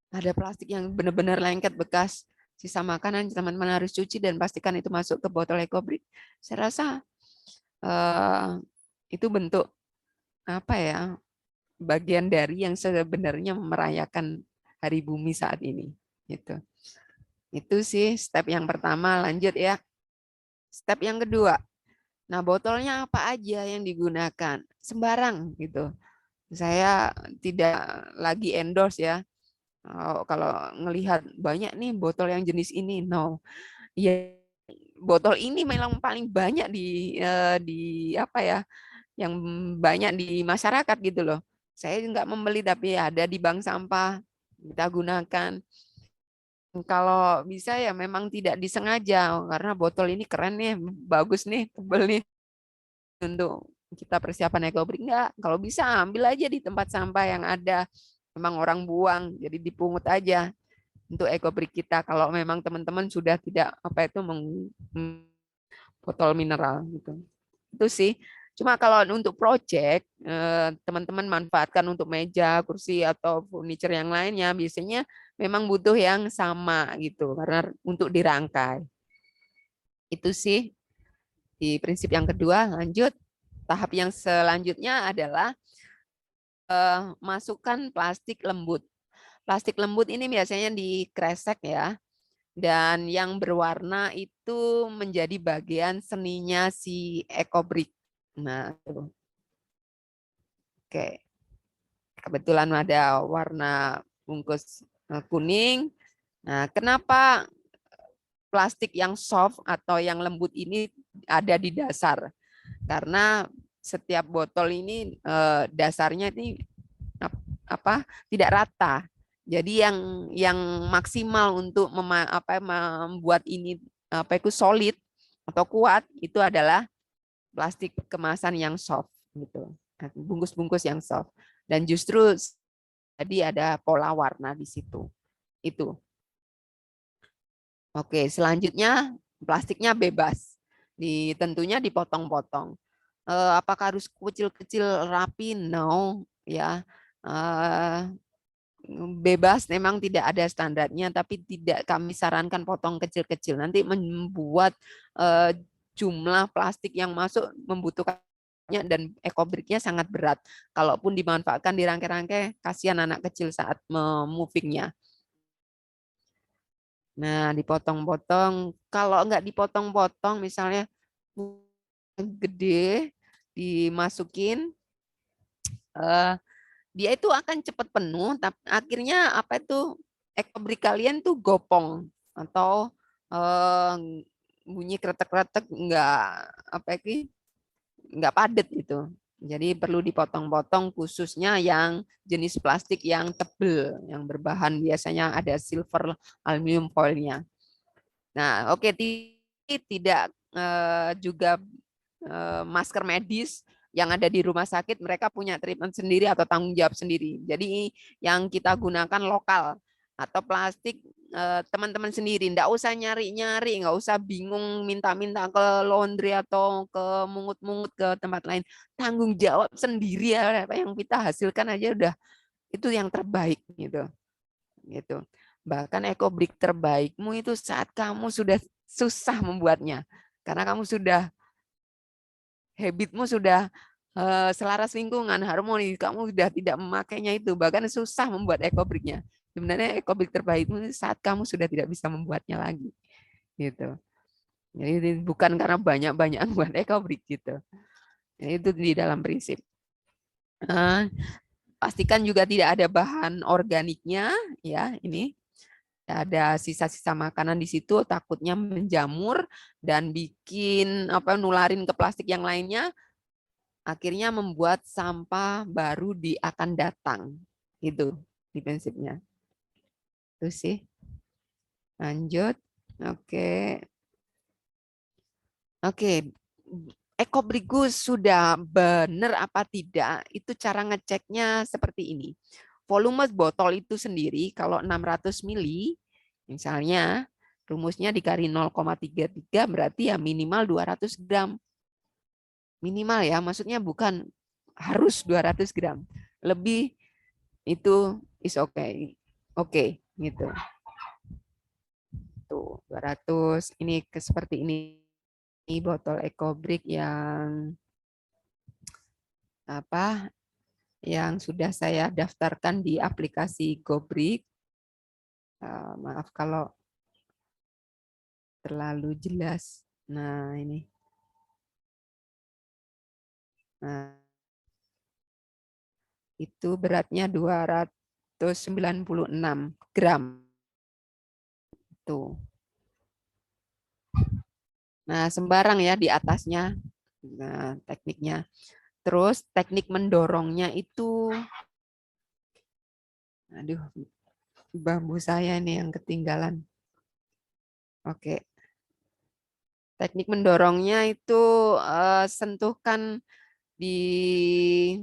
ada plastik yang benar-benar lengket bekas sisa makanan, teman-teman harus cuci dan pastikan itu masuk ke botol EcoBrick. Saya rasa itu bentuk apa ya, bagian dari yang sebenarnya merayakan Hari Bumi saat ini. Gitu. Itu sih step yang pertama. Lanjut ya. Step yang kedua. Nah, botolnya apa aja yang digunakan? Sembarang gitu. Saya tidak lagi endorse ya. Kalau ngelihat banyak nih botol yang jenis ini, no. Ya, botol ini memang paling banyak di apa ya? Yang banyak di masyarakat gitu loh. Saya nggak membeli tapi ada di bank sampah, kita gunakan. Kalau bisa ya memang tidak disengaja, karena botol ini keren nih, bagus nih, tebel nih, untuk kita persiapan EcoBrick. Enggak, kalau bisa ambil aja di tempat sampah yang ada, memang orang buang, jadi dipungut aja untuk EcoBrick kita. Kalau memang teman-teman sudah tidak apa itu botol mineral gitu. Itu sih. Cuma kalau untuk project, teman-teman manfaatkan untuk meja, kursi, atau furniture yang lainnya, biasanya memang butuh yang sama gitu, karena untuk dirangkai. Itu sih di prinsip yang kedua. Lanjut, tahap yang selanjutnya adalah masukkan plastik lembut. Plastik lembut ini biasanya dikresek ya, dan yang berwarna itu menjadi bagian seninya si EcoBrick. Nah, oke. Kebetulan ada warna bungkus kuning. Nah, kenapa plastik yang soft atau yang lembut ini ada di dasar? Karena setiap botol ini dasarnya ini apa tidak rata. Jadi yang maksimal untuk membuat ini apa itu solid atau kuat itu adalah plastik kemasan yang soft gitu, bungkus-bungkus yang soft, dan justru jadi ada pola warna di situ. Itu. Oke, selanjutnya plastiknya bebas, tentunya dipotong-potong. Apakah harus kecil-kecil rapi? No, ya. Bebas, memang tidak ada standarnya, tapi tidak kami sarankan potong kecil-kecil. Nanti membuat jumlah plastik yang masuk membutuhkannya, dan EcoBrick-nya sangat berat. Kalaupun dimanfaatkan dirangkai-rangkai, kasihan anak kecil saat movingnya. Nah, dipotong-potong. Kalau enggak dipotong-potong, misalnya gede, dimasukin, dia itu akan cepat penuh, tapi akhirnya apa itu EcoBrick kalian tuh gopong atau bunyi kretek-kretek, nggak padat gitu. Jadi perlu dipotong-potong, khususnya yang jenis plastik yang tebel, yang berbahan biasanya ada silver aluminium foilnya. Nah, oke, tidak juga masker medis yang ada di rumah sakit, mereka punya treatment sendiri atau tanggung jawab sendiri. Jadi yang kita gunakan lokal atau plastik teman-teman sendiri, nggak usah nyari-nyari, nggak usah bingung minta-minta ke laundry atau ke mungut-mungut ke tempat lain. Tanggung jawab sendiri ya, apa yang kita hasilkan aja udah itu yang terbaik gitu. Gitu. Bahkan EcoBrick terbaikmu itu saat kamu sudah susah membuatnya, karena kamu sudah habitmu sudah selaras lingkungan, harmoni, kamu sudah tidak memakainya itu, bahkan susah membuat EcoBrick-nya. Sebenarnya ekobrik terbaik itu saat kamu sudah tidak bisa membuatnya lagi, gitu. Jadi bukan karena banyak-banyak buat ekobrik gitu. Jadi itu di dalam prinsip. Pastikan juga tidak ada bahan organiknya, ya ini. Ada sisa-sisa makanan di situ, takutnya menjamur dan bikin nularin ke plastik yang lainnya, akhirnya membuat sampah baru di akan datang. Itu di prinsipnya. Itu sih. Lanjut. Oke. Oke. Ekobrigus sudah benar apa tidak? Itu cara ngeceknya seperti ini. Volume botol itu sendiri kalau 600 mili, misalnya rumusnya dikali 0,33 berarti ya minimal 200 gram. Minimal ya, maksudnya bukan harus 200 gram. Lebih itu is okay. Oke, gitu. Tuh, 200. Ini seperti ini. Ini botol ekobrik yang yang sudah saya daftarkan di aplikasi Gobrik. Maaf kalau terlalu jelas. Nah, ini. Nah, itu beratnya 296 gram. Tuh. Nah, sembarang ya di atasnya. Nah, tekniknya. Terus teknik mendorongnya itu, aduh, bambu saya ini yang ketinggalan. Oke. Teknik mendorongnya itu sentuhkan di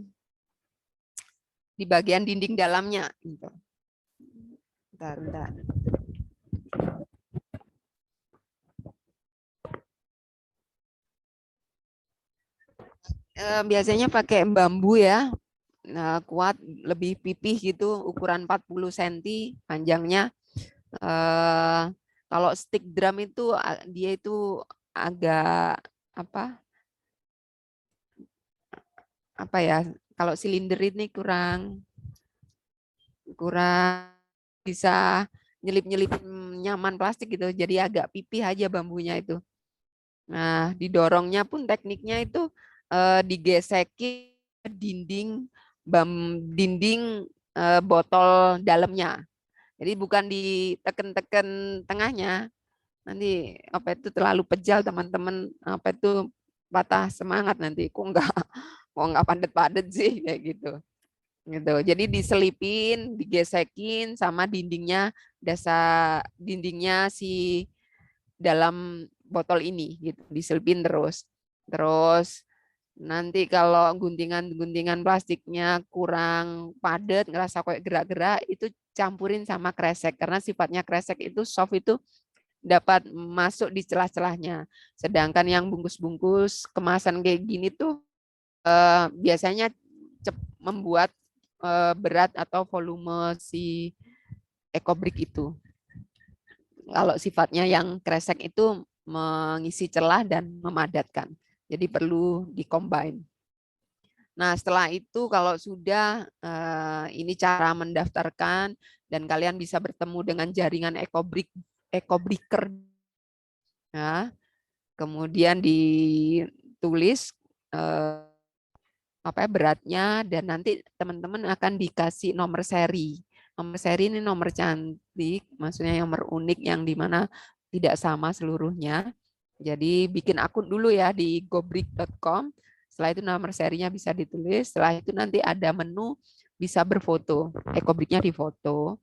bagian dinding dalamnya. Gitu. Bentar. Biasanya pakai bambu ya, kuat, lebih pipih gitu, ukuran 40 cm panjangnya. Kalau stick drum itu dia itu agak apa ya? Kalau silinder ini kurang bisa nyelip-nyelip nyaman plastik gitu, jadi agak pipih aja bambunya itu. Nah, didorongnya pun tekniknya itu digesekin dinding botol dalamnya. Jadi bukan diteken-teken tengahnya. Nanti itu terlalu pejal teman-teman, itu patah semangat nanti. Kok nggak padet-padet sih kayak gitu. Gitu. Jadi diselipin, digesekin sama dindingnya si dalam botol ini gitu, diselipin terus. Terus nanti kalau guntingan-guntingan plastiknya kurang padat, ngerasa kayak gerak-gerak, itu campurin sama kresek karena sifatnya kresek itu soft itu dapat masuk di celah-celahnya. Sedangkan yang bungkus-bungkus kemasan kayak gini tuh biasanya membuat berat atau volume si ekobrik itu. Kalau sifatnya yang kresek itu mengisi celah dan memadatkan. Jadi perlu dikombine. Nah, setelah itu kalau sudah ini cara mendaftarkan dan kalian bisa bertemu dengan jaringan ekobriker. Nah, kemudian ditulis beratnya dan nanti teman-teman akan dikasih nomor seri. Nomor seri ini nomor cantik, maksudnya nomor unik yang dimana tidak sama seluruhnya. Jadi bikin akun dulu ya di gobrik.com. Setelah itu nomor serinya bisa ditulis. Setelah itu nanti ada menu bisa berfoto. Ekobriknya difoto.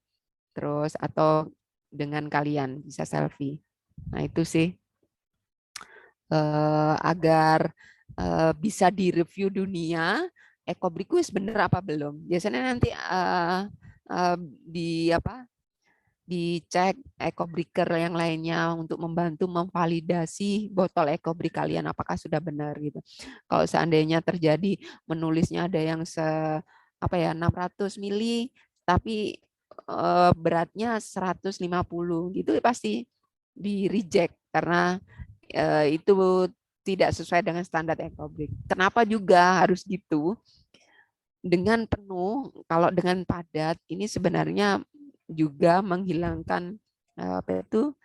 Terus atau dengan kalian bisa selfie. Nah itu sih agar bisa direview dunia. Ekobrik bener apa belum? Biasanya nanti dicek ekobriker yang lainnya untuk membantu memvalidasi botol ekobrik kalian apakah sudah benar gitu. Kalau seandainya terjadi menulisnya ada yang 600 mili tapi beratnya 150 gitu pasti di reject karena itu tidak sesuai dengan standar ekobrik. Kenapa juga harus gitu? Dengan penuh, kalau dengan padat, ini sebenarnya juga menghilangkan apa itu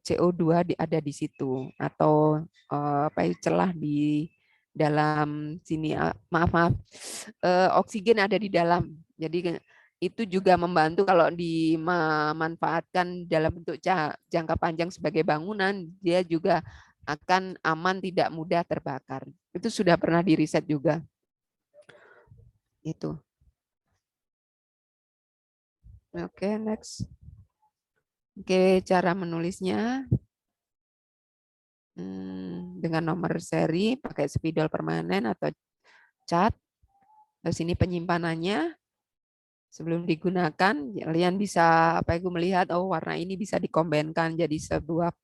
CO2 ada di situ, atau apa itu, celah di dalam sini, maaf oksigen ada di dalam. Jadi itu juga membantu kalau dimanfaatkan dalam bentuk jangka panjang sebagai bangunan, dia juga akan aman, tidak mudah terbakar. Itu sudah pernah diriset juga. Itu. Oke, next. Oke, cara menulisnya dengan nomor seri, pakai spidol permanen atau cat. Terus ini penyimpanannya. Sebelum digunakan, kalian bisa melihat, oh warna ini bisa dikombinkan jadi sebuah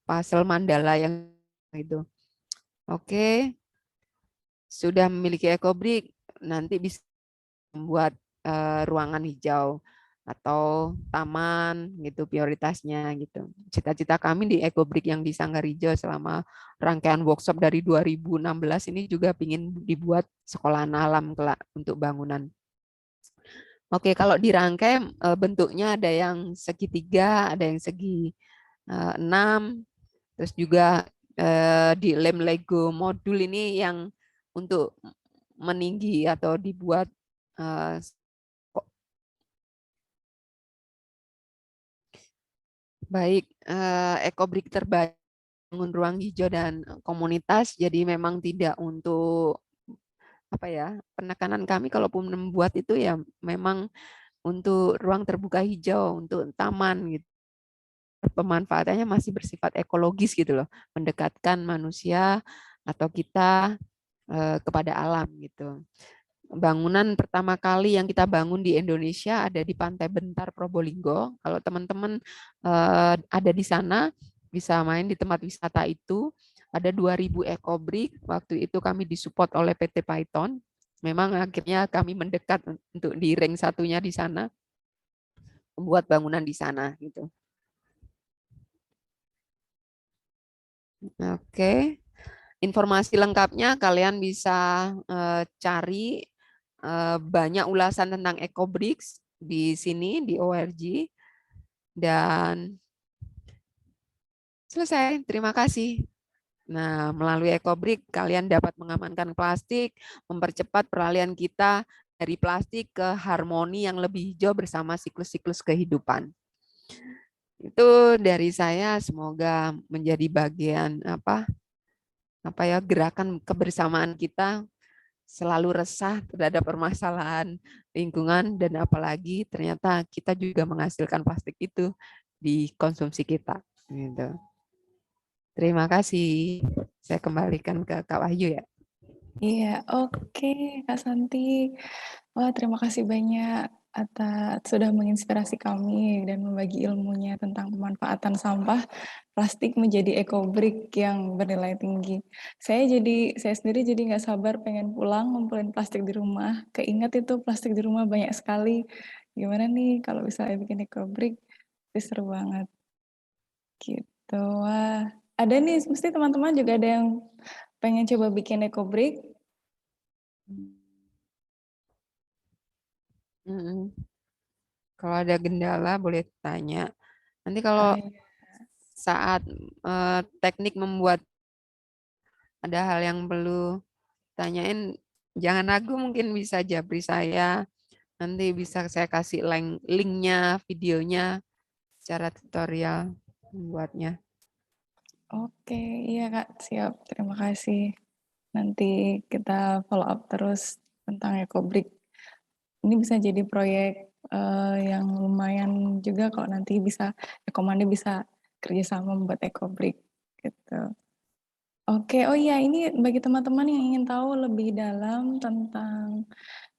puzzle mandala yang itu. Oke, sudah memiliki ekobrik, nanti bisa membuat ruangan hijau atau taman gitu prioritasnya gitu. Cita-cita kami di ekobrik yang di Sanggarija selama rangkaian workshop dari 2016 ini juga ingin dibuat sekolahan alam kelak untuk bangunan. Oke, kalau dirangkai bentuknya ada yang segitiga, ada yang segi 6, terus juga di lem Lego modul ini yang untuk meninggi atau dibuat baik. Ekobrik terbaik bangun ruang hijau dan komunitas, jadi memang tidak untuk penekanan kami kalaupun membuat itu ya memang untuk ruang terbuka hijau, untuk taman gitu. Pemanfaatannya masih bersifat ekologis gitu loh, mendekatkan manusia atau kita kepada alam gitu. Bangunan pertama kali yang kita bangun di Indonesia ada di Pantai Bentar, Probolinggo. Kalau teman-teman ada di sana, bisa main di tempat wisata itu. Ada 2000 ekobrik. Waktu itu kami disupport oleh PT Python. Memang akhirnya kami mendekat untuk di rank satunya di sana, membuat bangunan di sana gitu. Oke, informasi lengkapnya kalian bisa cari banyak ulasan tentang EcoBricks di sini di ORG, dan selesai. Terima kasih. Nah, melalui EcoBrick kalian dapat mengamankan plastik, mempercepat peralihan kita dari plastik ke harmoni yang lebih hijau bersama siklus-siklus kehidupan. Itu dari saya, semoga menjadi bagian gerakan kebersamaan kita selalu resah terhadap permasalahan lingkungan, dan apalagi ternyata kita juga menghasilkan plastik itu di konsumsi kita. Gitu. Terima kasih. Saya kembalikan ke Kak Wahyu ya. Iya, oke Kak Santi. Wah, terima kasih banyak atas sudah menginspirasi kami dan membagi ilmunya tentang pemanfaatan sampah plastik menjadi ekobrik yang bernilai tinggi. Saya sendiri jadi nggak sabar pengen pulang ngumpulin plastik di rumah. Keinget itu plastik di rumah banyak sekali. Gimana nih kalau misalnya bikin ekobrik? Itu seru banget. Gitu. Wah, ada nih, mesti teman-teman juga ada yang pengen coba bikin ekobrik. Kalau ada kendala boleh tanya. Nanti kalau saat teknik membuat ada hal yang perlu tanyain, jangan ragu, mungkin bisa japri saya. Nanti bisa saya kasih linknya, videonya, secara tutorial membuatnya. Oke, iya Kak, siap. Terima kasih. Nanti kita follow up terus tentang ekobrik. Ini bisa jadi proyek yang lumayan juga kalau nanti bisa Ekomandi bisa kerjasama membuat ekobrik gitu. Oke, oh iya, ini bagi teman-teman yang ingin tahu lebih dalam tentang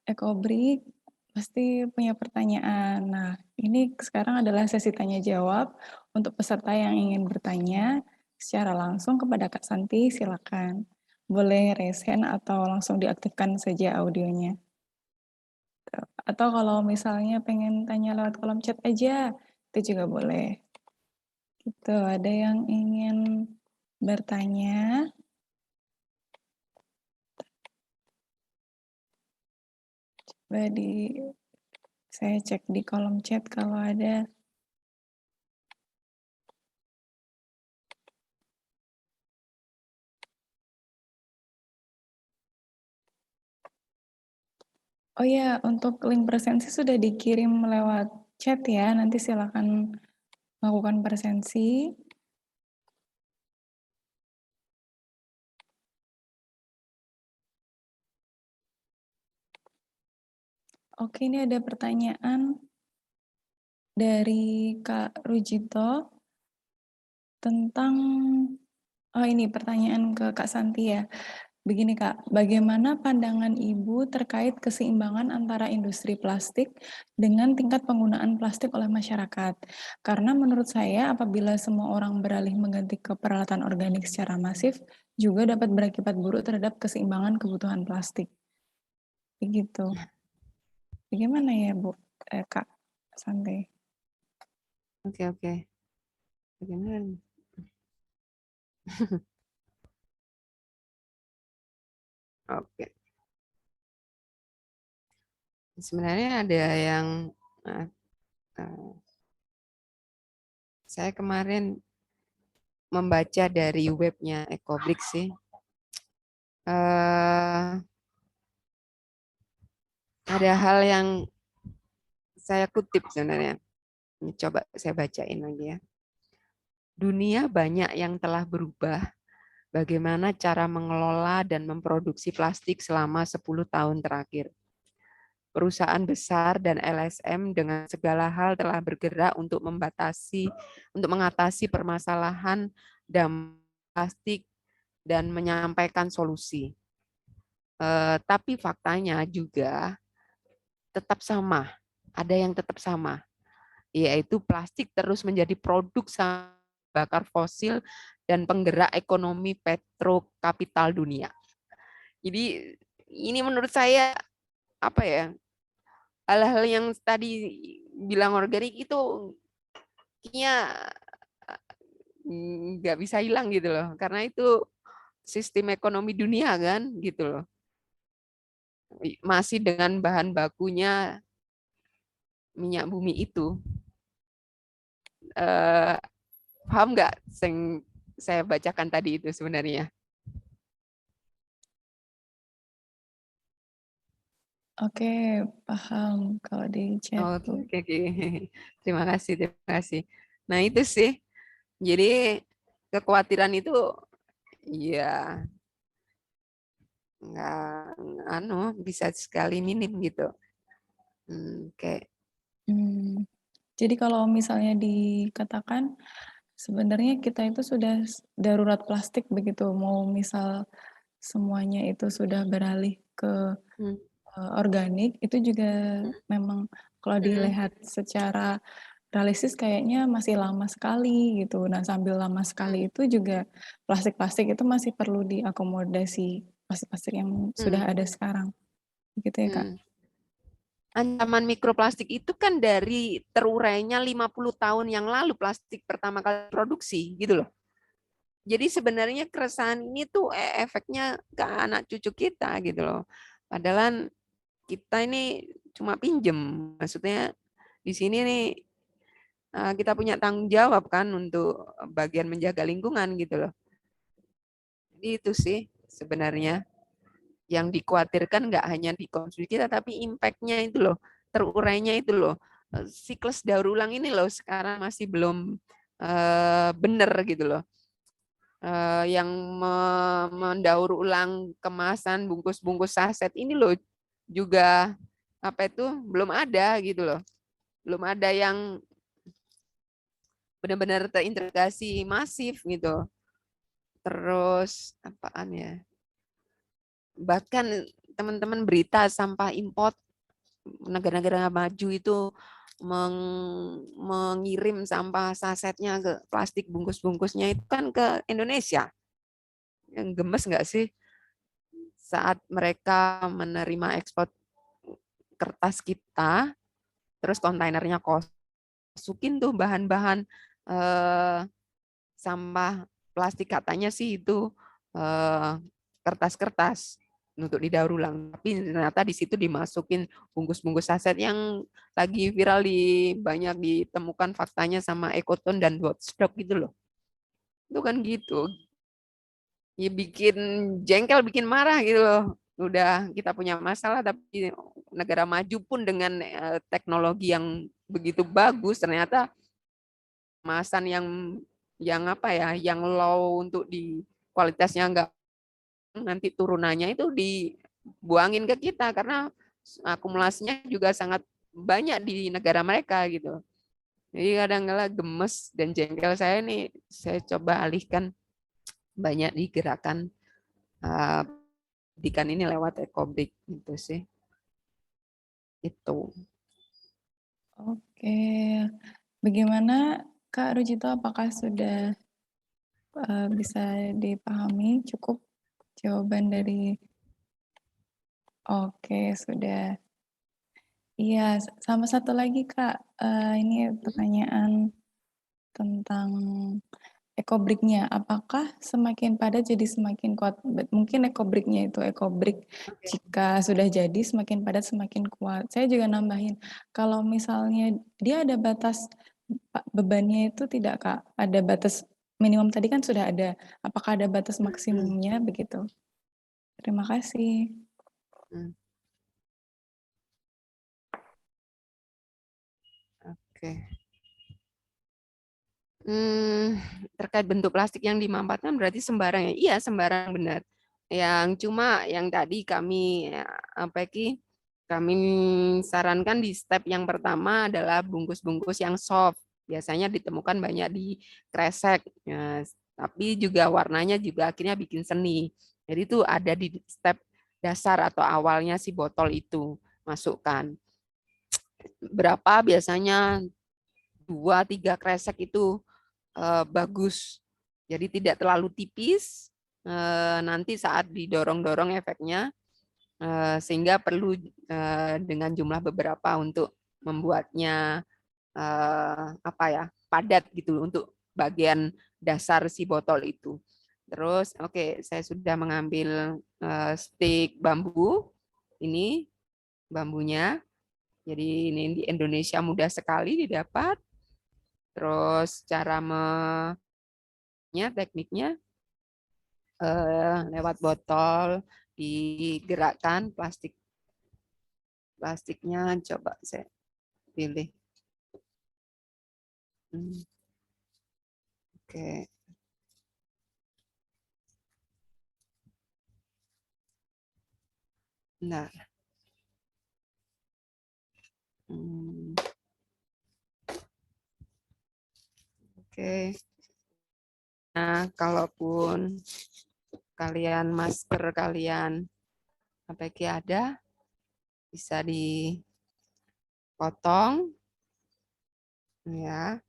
ekobrik pasti punya pertanyaan. Nah, ini sekarang adalah sesi tanya jawab untuk peserta yang ingin bertanya secara langsung kepada Kak Santi, silakan. Boleh raise hand atau langsung diaktifkan saja audionya. Atau kalau misalnya pengen tanya lewat kolom chat aja, itu juga boleh. Gitu, ada yang ingin bertanya? Coba Saya cek di kolom chat kalau ada. Oh ya, untuk link presensi sudah dikirim lewat chat ya. Nanti silakan melakukan presensi. Oke, ini ada pertanyaan dari Kak Rujito tentang, oh ini pertanyaan ke Kak Santi ya. Begini Kak, bagaimana pandangan Ibu terkait keseimbangan antara industri plastik dengan tingkat penggunaan plastik oleh masyarakat? Karena menurut saya apabila semua orang beralih mengganti ke peralatan organik secara masif, juga dapat berakibat buruk terhadap keseimbangan kebutuhan plastik. Begitu. Bagaimana ya Bu, Kak Santi? Oke. Bagaimana? Oke. Sebenarnya ada yang saya kemarin membaca dari webnya Ecobrik sih. Ada hal yang saya kutip sebenarnya. Ini coba saya bacain lagi ya. Dunia banyak yang telah berubah bagaimana cara mengelola dan memproduksi plastik selama 10 tahun terakhir. Perusahaan besar dan LSM dengan segala hal telah bergerak untuk mengatasi permasalahan dampak plastik dan menyampaikan solusi. Tapi faktanya juga tetap sama. Ada yang tetap sama, yaitu plastik terus menjadi produk bakar fosil dan penggerak ekonomi petrokapital dunia. Jadi ini menurut saya apa ya? Hal-hal yang tadi bilang organik itu kayaknya nggak bisa hilang gitu loh, karena itu sistem ekonomi dunia kan gitu loh. Masih dengan bahan bakunya minyak bumi itu. Paham nggak yang saya bacakan tadi itu sebenarnya? Oke, paham kalau di chat Bu. Oke. Terima kasih. Nah itu sih, jadi kekhawatiran itu ya nggak bisa sekali minim gitu. Oke. Jadi kalau misalnya dikatakan sebenarnya kita itu sudah darurat plastik begitu, mau misal semuanya itu sudah beralih ke organik, itu juga memang kalau dilihat secara realistis kayaknya masih lama sekali gitu. Nah sambil lama sekali itu juga plastik-plastik itu masih perlu diakomodasi plastik-plastik yang sudah ada sekarang. Gitu ya Kak? Ancaman mikroplastik itu kan dari terurainya 50 tahun yang lalu plastik pertama kali produksi gitu loh. Jadi sebenarnya keresahan ini tuh efeknya ke anak cucu kita gitu loh. Padahal kita ini cuma pinjem. Maksudnya di sini nih kita punya tanggung jawab kan untuk bagian menjaga lingkungan gitu loh. Jadi itu sih sebenarnya yang dikhawatirkan nggak hanya di konsumsi kita, tapi impact-nya itu loh, terurainya itu loh. Siklus daur ulang ini loh sekarang masih belum benar gitu loh. Yang mendaur ulang kemasan bungkus-bungkus saset ini loh juga apa itu belum ada gitu loh. Belum ada yang benar-benar terintegrasi masif gitu. Terus apaan ya? Bahkan teman-teman berita sampah import negara-negara maju itu mengirim sampah sasetnya ke plastik bungkus-bungkusnya itu kan ke Indonesia. Yang gemes nggak sih saat mereka menerima ekspor kertas kita, terus kontainernya masukin tuh bahan-bahan sampah plastik katanya sih itu kertas-kertas. untuk didaur ulang. Tapi ternyata di situ dimasukin bungkus-bungkus saset yang lagi viral banyak ditemukan faktanya sama Ekoton dan Watchdog gitu loh. Itu kan gitu. Ya bikin jengkel, bikin marah gitu loh. Udah kita punya masalah tapi negara maju pun dengan teknologi yang begitu bagus ternyata kemasan yang apa ya, yang low untuk di kualitasnya enggak, nanti turunannya itu dibuangin ke kita karena akumulasinya juga sangat banyak di negara mereka gitu. Jadi kadang-kala gemes dan jengkel saya nih, saya coba alihkan banyak digerakkan pendidikan ini lewat Ecobrik gitu sih. Itu. Oke, bagaimana Kak Rujito, apakah sudah bisa dipahami cukup jawaban dari? Oke, sudah. Iya, sama satu lagi Kak, ini pertanyaan tentang Ecobrik-nya. Apakah semakin padat jadi semakin kuat? Mungkin Ecobrik-nya itu Ecobrik jika sudah jadi semakin padat semakin kuat. Saya juga nambahin, kalau misalnya dia ada batas bebannya itu tidak Kak? Ada batas minimum tadi kan sudah ada. Apakah ada batas maksimumnya begitu? Terima kasih. Oke. Terkait bentuk plastik yang dimanfaatkan berarti sembarang ya? Iya, sembarang benar. Yang cuma yang tadi kami kami sarankan di step yang pertama adalah bungkus-bungkus yang soft. Biasanya ditemukan banyak di kresek. Ya, tapi juga warnanya juga akhirnya bikin seni. Jadi itu ada di step dasar atau awalnya si botol itu masukkan. Berapa biasanya 2-3 kresek itu bagus. Jadi tidak terlalu tipis, nanti saat didorong-dorong efeknya, sehingga perlu dengan jumlah beberapa untuk membuatnya padat gitu untuk bagian dasar si botol itu. Terus saya sudah mengambil stik bambu, ini bambunya. Jadi ini di Indonesia mudah sekali didapat. Terus cara tekniknya lewat botol digerakkan plastiknya, coba saya pilih. Oke. Nah. Oke. Nah, kalaupun masker kalian APK ada, bisa dipotong ya.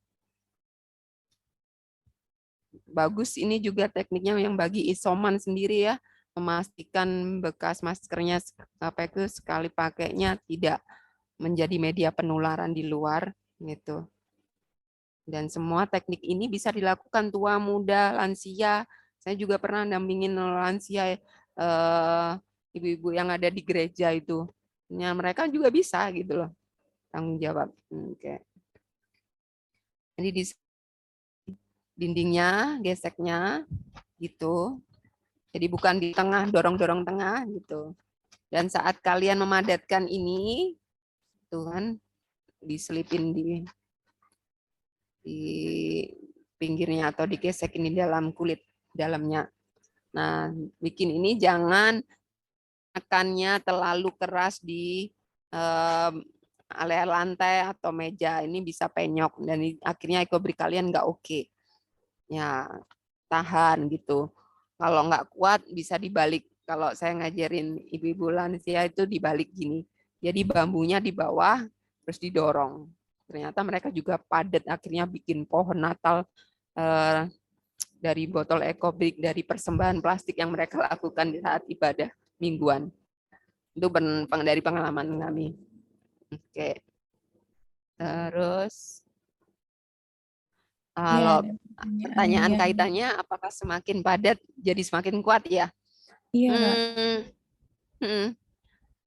Bagus ini juga tekniknya yang bagi isoman sendiri ya, memastikan bekas maskernya APK sekali pakainya tidak menjadi media penularan di luar gitu. Dan semua teknik ini bisa dilakukan tua, muda, lansia. Saya juga pernah dampingin lansia, ibu-ibu yang ada di gereja itu. Ya, mereka juga bisa gitu loh, tanggung jawab. Oke. Jadi di dindingnya, geseknya gitu. Jadi bukan di tengah, dorong-dorong tengah gitu. Dan saat kalian memadatkan ini, tuh kan, diselipin di pinggirnya atau digesek ini dalam kulit dalamnya. Nah, bikin ini jangan tekannya terlalu keras di area lantai atau meja, ini bisa penyok dan akhirnya Ecobrik kalian nggak oke. Ya, tahan gitu. Kalau nggak kuat bisa dibalik. Kalau saya ngajarin ibu-ibu lansia itu dibalik gini. Jadi bambunya di bawah terus didorong. Ternyata mereka juga padat, akhirnya bikin pohon Natal dari botol Ecobrik, dari persembahan plastik yang mereka lakukan di saat ibadah mingguan. Itu dari pengalaman kami. Oke. Terus kalau pertanyaan kaitannya apakah semakin padat jadi semakin kuat ya? Iya, Kak.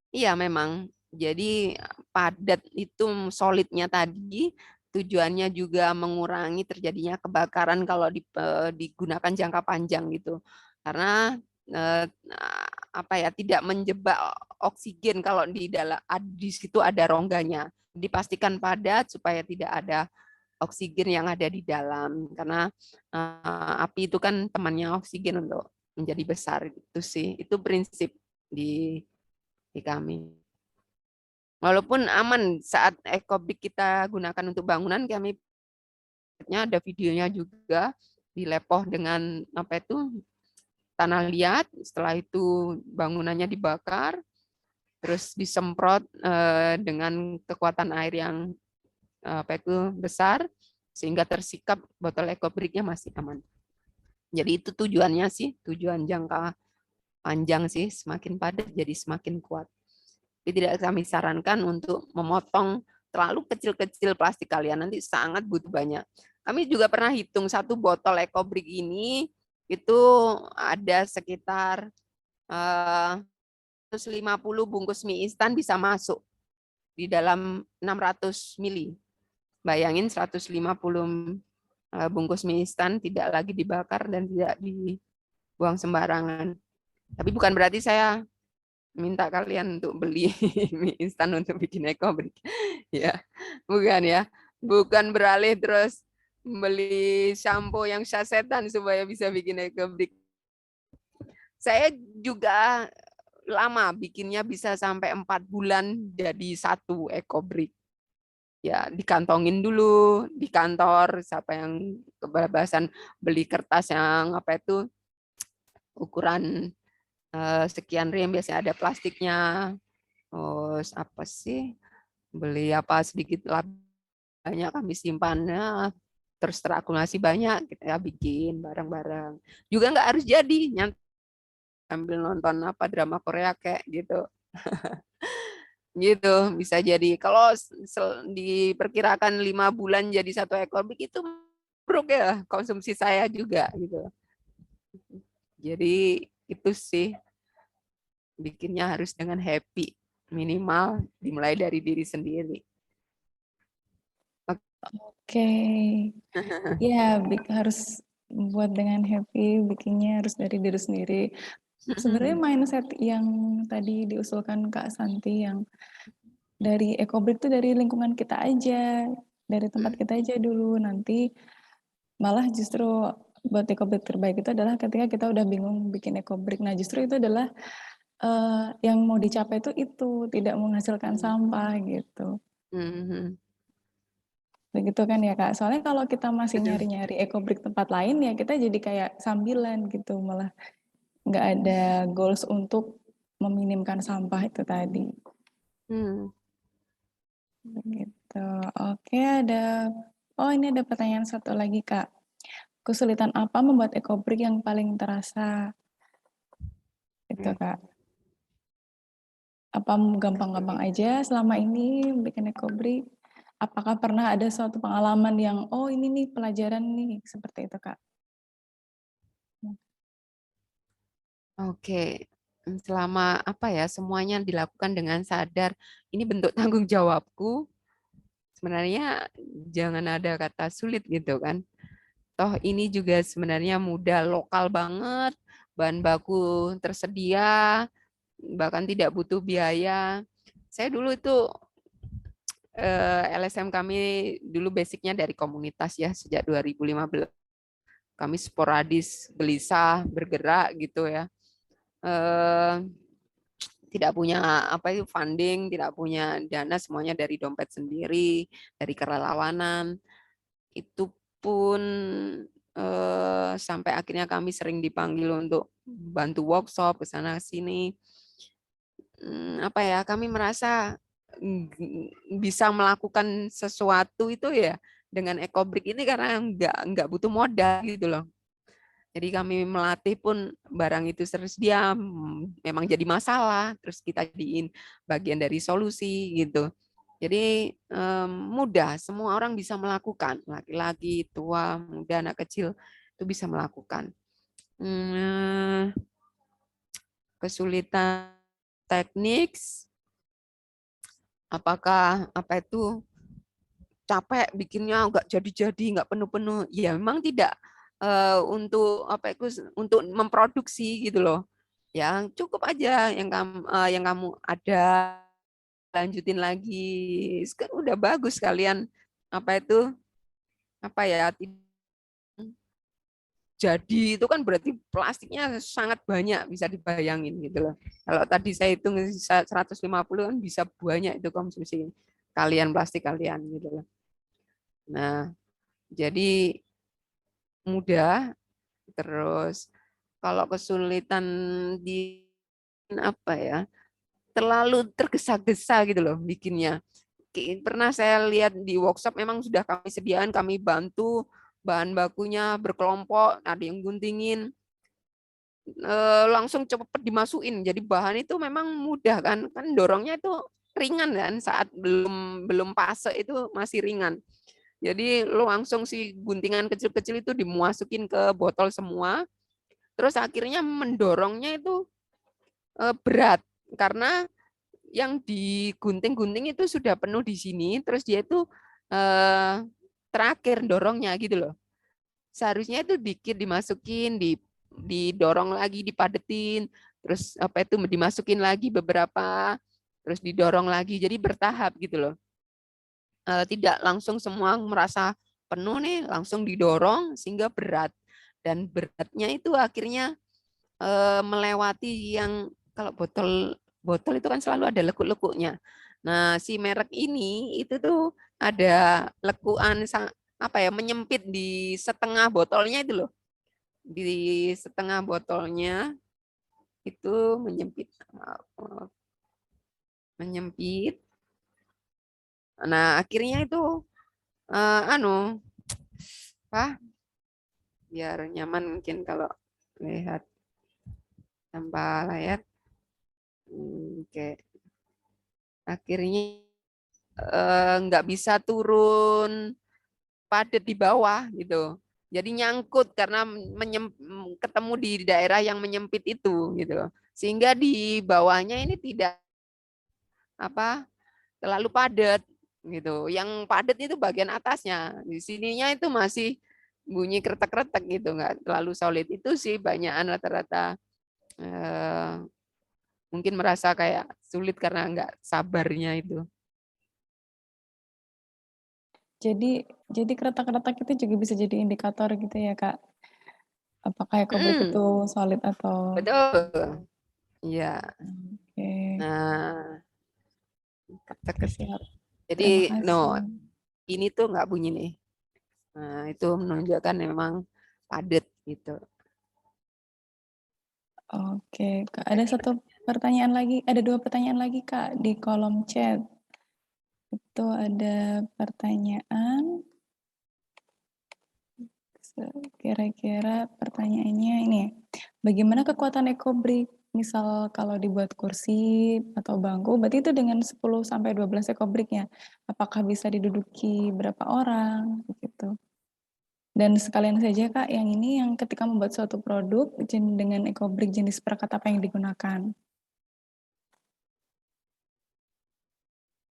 Iya memang. Jadi padat itu solidnya tadi tujuannya juga mengurangi terjadinya kebakaran kalau digunakan jangka panjang gitu. Karena apa ya, tidak menjebak oksigen kalau di situ ada rongganya. Dipastikan padat supaya tidak ada oksigen yang ada di dalam, karena api itu kan temannya oksigen untuk menjadi besar. Itu sih, itu prinsip di kami. Walaupun aman saat ekobrik kita gunakan untuk bangunan, kami ada videonya juga, dilepoh dengan apa itu, tanah liat. Setelah itu bangunannya dibakar, terus disemprot dengan kekuatan air yang apa itu besar, sehingga tersikap botol ekobriknya masih aman. Jadi itu tujuannya sih, tujuan jangka panjang sih, semakin padat jadi semakin kuat. Jadi tidak kami sarankan untuk memotong terlalu kecil-kecil plastik kalian, nanti sangat butuh banyak. Kami juga pernah hitung satu botol ekobrik ini itu ada sekitar 150 bungkus mie instan bisa masuk di dalam 600 mili. Bayangin 150 bungkus mie instan tidak lagi dibakar dan tidak dibuang sembarangan. Tapi bukan berarti saya minta kalian untuk beli mie instan untuk bikin ekobrik. Ya, bukan ya. Bukan beralih terus beli sampo yang sasetan supaya bisa bikin ekobrik. Saya juga lama bikinnya, bisa sampai 4 bulan jadi satu ekobrik. Ya dikantongin dulu di kantor, siapa yang kebablasan beli kertas yang apa itu ukuran sekian rem, biasanya ada plastiknya. Terus apa sih, beli apa sedikit lah banyak kami simpannya, terus terakumulasi banyak kita bikin bareng-bareng. Juga nggak harus jadi sambil nonton apa drama Korea kayak gitu. Gitu bisa jadi. Kalau diperkirakan 5 bulan jadi satu ekor itu buruk ya konsumsi saya juga gitu. Jadi itu sih, bikinnya harus dengan happy, minimal dimulai dari diri sendiri. Oke. Ya, harus buat dengan happy, bikinnya harus dari diri sendiri. Sebenarnya mindset yang tadi diusulkan Kak Santi, yang dari ekobrik itu dari lingkungan kita aja, dari tempat kita aja dulu. Nanti malah justru buat ekobrik terbaik itu adalah ketika kita udah bingung bikin ekobrik. Nah, justru itu adalah yang mau dicapai itu tidak menghasilkan sampah gitu. Begitu kan ya Kak? Soalnya kalau kita masih nyari-nyari ekobrik tempat lain ya kita jadi kayak sambilan gitu, malah nggak ada goals untuk meminimkan sampah itu tadi. Begitu. Oke, ini ada pertanyaan satu lagi Kak. Kesulitan apa membuat ekobrik yang paling terasa? Itu Kak. Apa gampang-gampang aja selama ini bikin ekobrik? Apakah pernah ada suatu pengalaman yang, oh ini nih pelajaran nih, seperti itu Kak? Oke, selama apa ya, semuanya dilakukan dengan sadar, ini bentuk tanggung jawabku. Sebenarnya jangan ada kata sulit gitu kan. Toh ini juga sebenarnya mudah, lokal banget, bahan baku tersedia, bahkan tidak butuh biaya. Saya dulu itu LSM kami dulu basicnya dari komunitas ya, sejak 2015. Kami sporadis, gelisah, bergerak gitu ya. Tidak punya apa itu funding, tidak punya dana, semuanya dari dompet sendiri, dari kerelawanan. Itu pun sampai akhirnya kami sering dipanggil untuk bantu workshop ke sana sini. Apa ya, kami merasa bisa melakukan sesuatu itu ya dengan ekobrik ini karena nggak butuh modal gitu loh. Jadi kami melatih pun barang itu tersedia, memang jadi masalah, terus kita jadiin bagian dari solusi gitu. Jadi mudah, semua orang bisa melakukan, laki-laki, tua, muda, anak kecil itu bisa melakukan. Kesulitan teknik, apakah capek bikinnya nggak jadi-jadi, nggak penuh-penuh? Ya memang tidak. Untuk untuk memproduksi gitu loh. Yang cukup aja yang kamu ada, lanjutin lagi, kan udah bagus kalian jadi itu kan berarti plastiknya sangat banyak, bisa dibayangin gitu loh. Kalau tadi saya hitung 150 kan bisa banyak itu konsumsi kalian, plastik kalian gitu loh. Nah, jadi mudah. Terus kalau kesulitan di terlalu tergesa-gesa gitu loh bikinnya. Pernah saya lihat di workshop memang sudah kami sediakan, kami bantu bahan bakunya berkelompok, ada yang guntingin, langsung cepat dimasukin. Jadi bahan itu memang mudah kan dorongnya itu ringan kan, saat belum fase itu masih ringan. Jadi langsung si guntingan kecil-kecil itu dimasukin ke botol semua. Terus akhirnya mendorongnya itu berat karena yang digunting-gunting itu sudah penuh di sini, terus dia itu terakhir dorongnya gitu loh. Seharusnya itu dikit dimasukin, didorong lagi, dipadetin, terus dimasukin lagi beberapa, terus didorong lagi, jadi bertahap gitu loh. Tidak langsung semua merasa penuh nih, langsung didorong sehingga berat. Dan beratnya itu akhirnya melewati yang kalau botol itu kan selalu ada lekuk-lekuknya. Nah, si merek ini itu tuh ada lekuan menyempit di setengah botolnya itu loh. Di setengah botolnya itu menyempit. Nah, akhirnya itu biar nyaman mungkin kalau lihat tanpa layar. Oke. Akhirnya nggak bisa turun padat di bawah gitu. Jadi nyangkut karena ketemu di daerah yang menyempit itu gitu. Sehingga di bawahnya ini tidak terlalu padat gitu. Yang padat itu bagian atasnya. Di sininya itu masih bunyi kretek-kretek gitu, nggak terlalu solid. Itu sih banyakan rata-rata mungkin merasa kayak sulit karena nggak sabarnya itu. Jadi kretak-kretak itu juga bisa jadi indikator gitu ya, Kak? Apakah ekobrik itu solid atau... Betul. Iya. Oke. Nah, Siap. jadi Terima kasih. ini tuh nggak bunyi nih. Nah, itu menunjukkan memang padat gitu. Oke, Kak. Ada satu pertanyaan lagi, ada 2 pertanyaan lagi, Kak, di kolom chat. Itu ada pertanyaan, kira-kira pertanyaannya ini, bagaimana kekuatan ekobrik? Misal kalau dibuat kursi atau bangku, berarti itu dengan 10-12 ekobriknya, apakah bisa diduduki berapa orang? Gitu. Dan sekalian saja Kak, yang ini yang ketika membuat suatu produk dengan ekobrik jenis perangkat apa yang digunakan?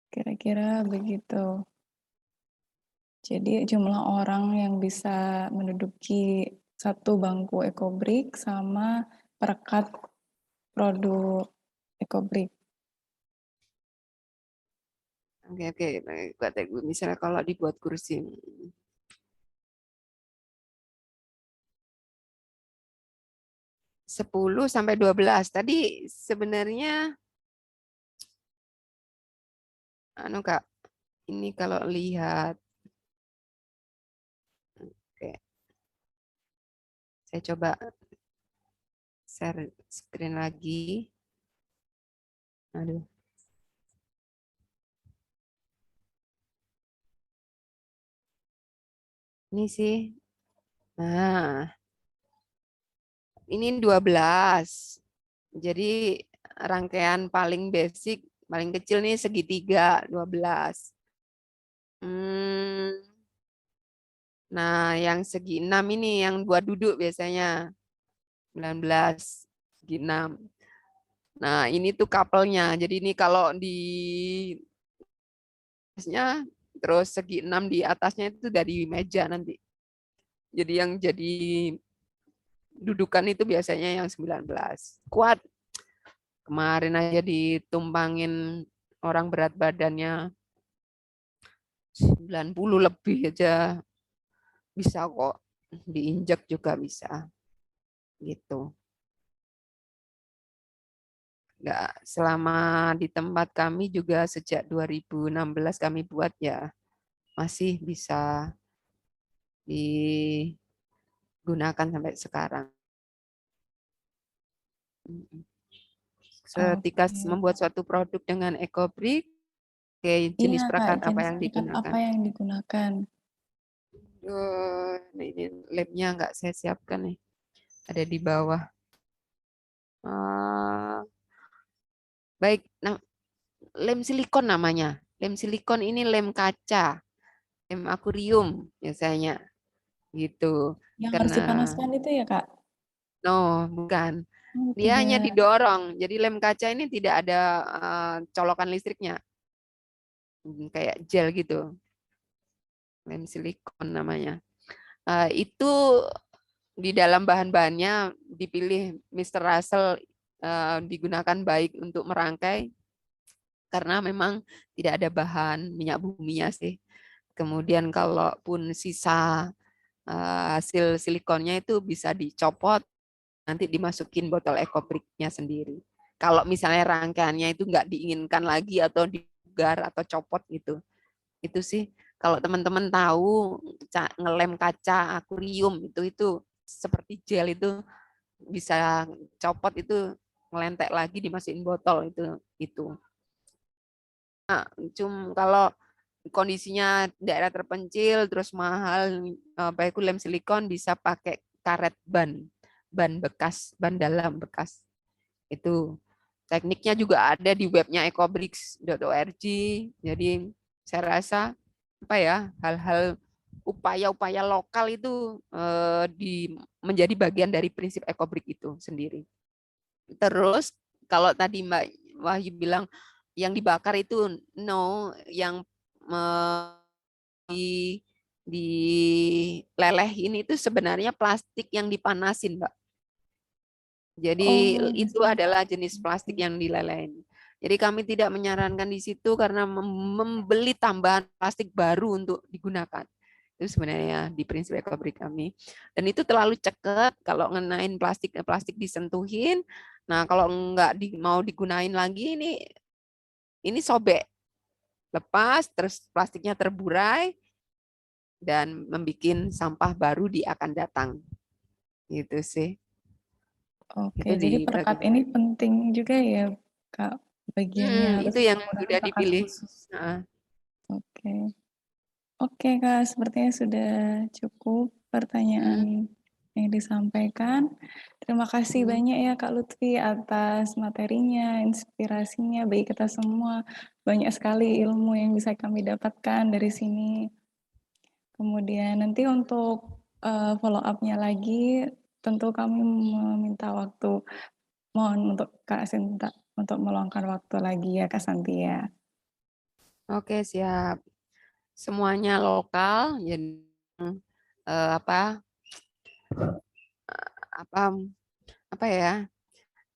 Kira-kira begitu. Jadi jumlah orang yang bisa menduduki satu bangku ekobrik sama perekat produk ekobrik. Oke. Misalnya kalau dibuat kursi. 10-12. Tadi sebenarnya Kak, ini kalau lihat, oke, saya coba share screen lagi. Aduh. Ini sih. Nah, ini 12. Jadi rangkaian paling basic, paling kecil nih segitiga 12. Nah, yang segi 6 ini yang buat duduk biasanya 19 segi 6. Nah, ini tuh couple-nya. Jadi ini kalau di atasnya, terus segi 6 di atasnya itu dari meja nanti. Jadi yang jadi dudukan itu biasanya yang 19. Kuat. Kemarin aja ditumpangin orang berat badannya 90 lebih aja bisa kok. Diinjak juga bisa. Gitu. Nggak, selama di tempat kami juga sejak 2016 kami buat ya masih bisa digunakan sampai sekarang. Ketika Oke. membuat suatu produk dengan EcoBrick, Iya jenis Kak, perangkat apa jenis yang perangkat apa digunakan? yang digunakan? Ini labnya nggak saya siapkan nih, ada di bawah. Baik, nah, lem silikon namanya. Lem silikon ini lem kaca, lem akuarium biasanya, gitu. Yang harus Karena dipanaskan itu ya Kak? no, bukan. Oh, Dia hanya tidak. didorong. Jadi lem kaca ini tidak ada colokan listriknya, kayak gel gitu. Lem silikon namanya. Itu di dalam bahan-bahannya dipilih Mr. Russell digunakan baik untuk merangkai karena memang tidak ada bahan minyak buminya sih. Kemudian kalaupun sisa hasil silikonnya itu bisa dicopot, nanti dimasukin botol EcoBrick-nya sendiri. Kalau misalnya rangkaiannya itu nggak diinginkan lagi atau dibugar atau copot gitu. Itu sih kalau teman-teman tahu ngelem kaca akuarium itu seperti gel itu bisa copot itu ngelentek lagi dimasukin botol itu. Nah, kalau kondisinya daerah terpencil terus mahal baik lem silikon bisa pakai karet ban bekas, ban dalam bekas. Itu tekniknya juga ada di webnya ecobricks.org. Jadi saya rasa apa ya, hal-hal upaya-upaya lokal itu menjadi bagian dari prinsip EcoBrick itu sendiri. Terus kalau tadi Mbak Wahyu bilang yang dibakar itu no, yang dilelehin itu sebenarnya plastik yang dipanasin, Mbak. Jadi Oh, itu adalah jenis plastik yang dilelehin. Jadi kami tidak menyarankan di situ karena membeli tambahan plastik baru untuk digunakan. Itu sebenarnya di prinsip EcoBrick kami. Dan itu terlalu ceket kalau ngenain plastik disentuhin. Nah, kalau mau digunain lagi ini sobek. Lepas terus plastiknya terburai dan membuat sampah baru di akan datang. Gitu sih. oke. Itu di Jadi perekat bagian. ini penting juga ya Kak, bagiannya harus Itu yang menggunakan sudah perekat dipilih. khusus. Oke. Oke Kak, sepertinya sudah cukup pertanyaan yang disampaikan. Terima kasih banyak ya Kak Lutfi atas materinya, inspirasinya bagi kita semua. Banyak sekali ilmu yang bisa kami dapatkan dari sini. Kemudian nanti untuk follow up-nya lagi, tentu kami meminta waktu. Mohon untuk Kak Sinta untuk meluangkan waktu lagi ya Kak Santia. Oke, siap. Semuanya lokal, jadi apa ya?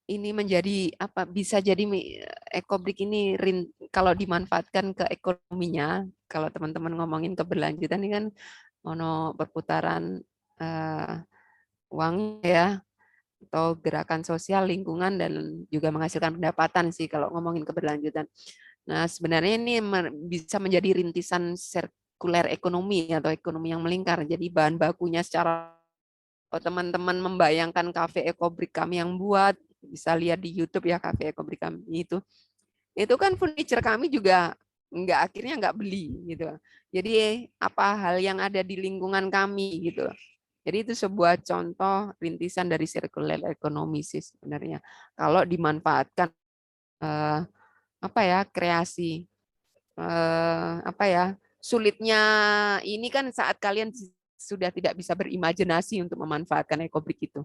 Ini menjadi bisa jadi EcoBrick ini kalau dimanfaatkan ke ekonominya, kalau teman-teman ngomongin keberlanjutan ini kan perputaran uang ya, atau gerakan sosial lingkungan dan juga menghasilkan pendapatan sih kalau ngomongin keberlanjutan. Nah, sebenarnya ini bisa menjadi rintisan sirkuler ekonomi atau ekonomi yang melingkar. Jadi bahan bakunya secara teman-teman membayangkan kafe EcoBrick kami yang buat, bisa lihat di YouTube ya kafe EcoBrick kami itu kan furniture kami juga akhirnya nggak beli gitu. Jadi apa hal yang ada di lingkungan kami gitu. Jadi itu sebuah contoh rintisan dari circular economy sih sebenarnya. Kalau dimanfaatkan kreasi sulitnya ini kan saat kalian sudah tidak bisa berimajinasi untuk memanfaatkan EcoBrick itu.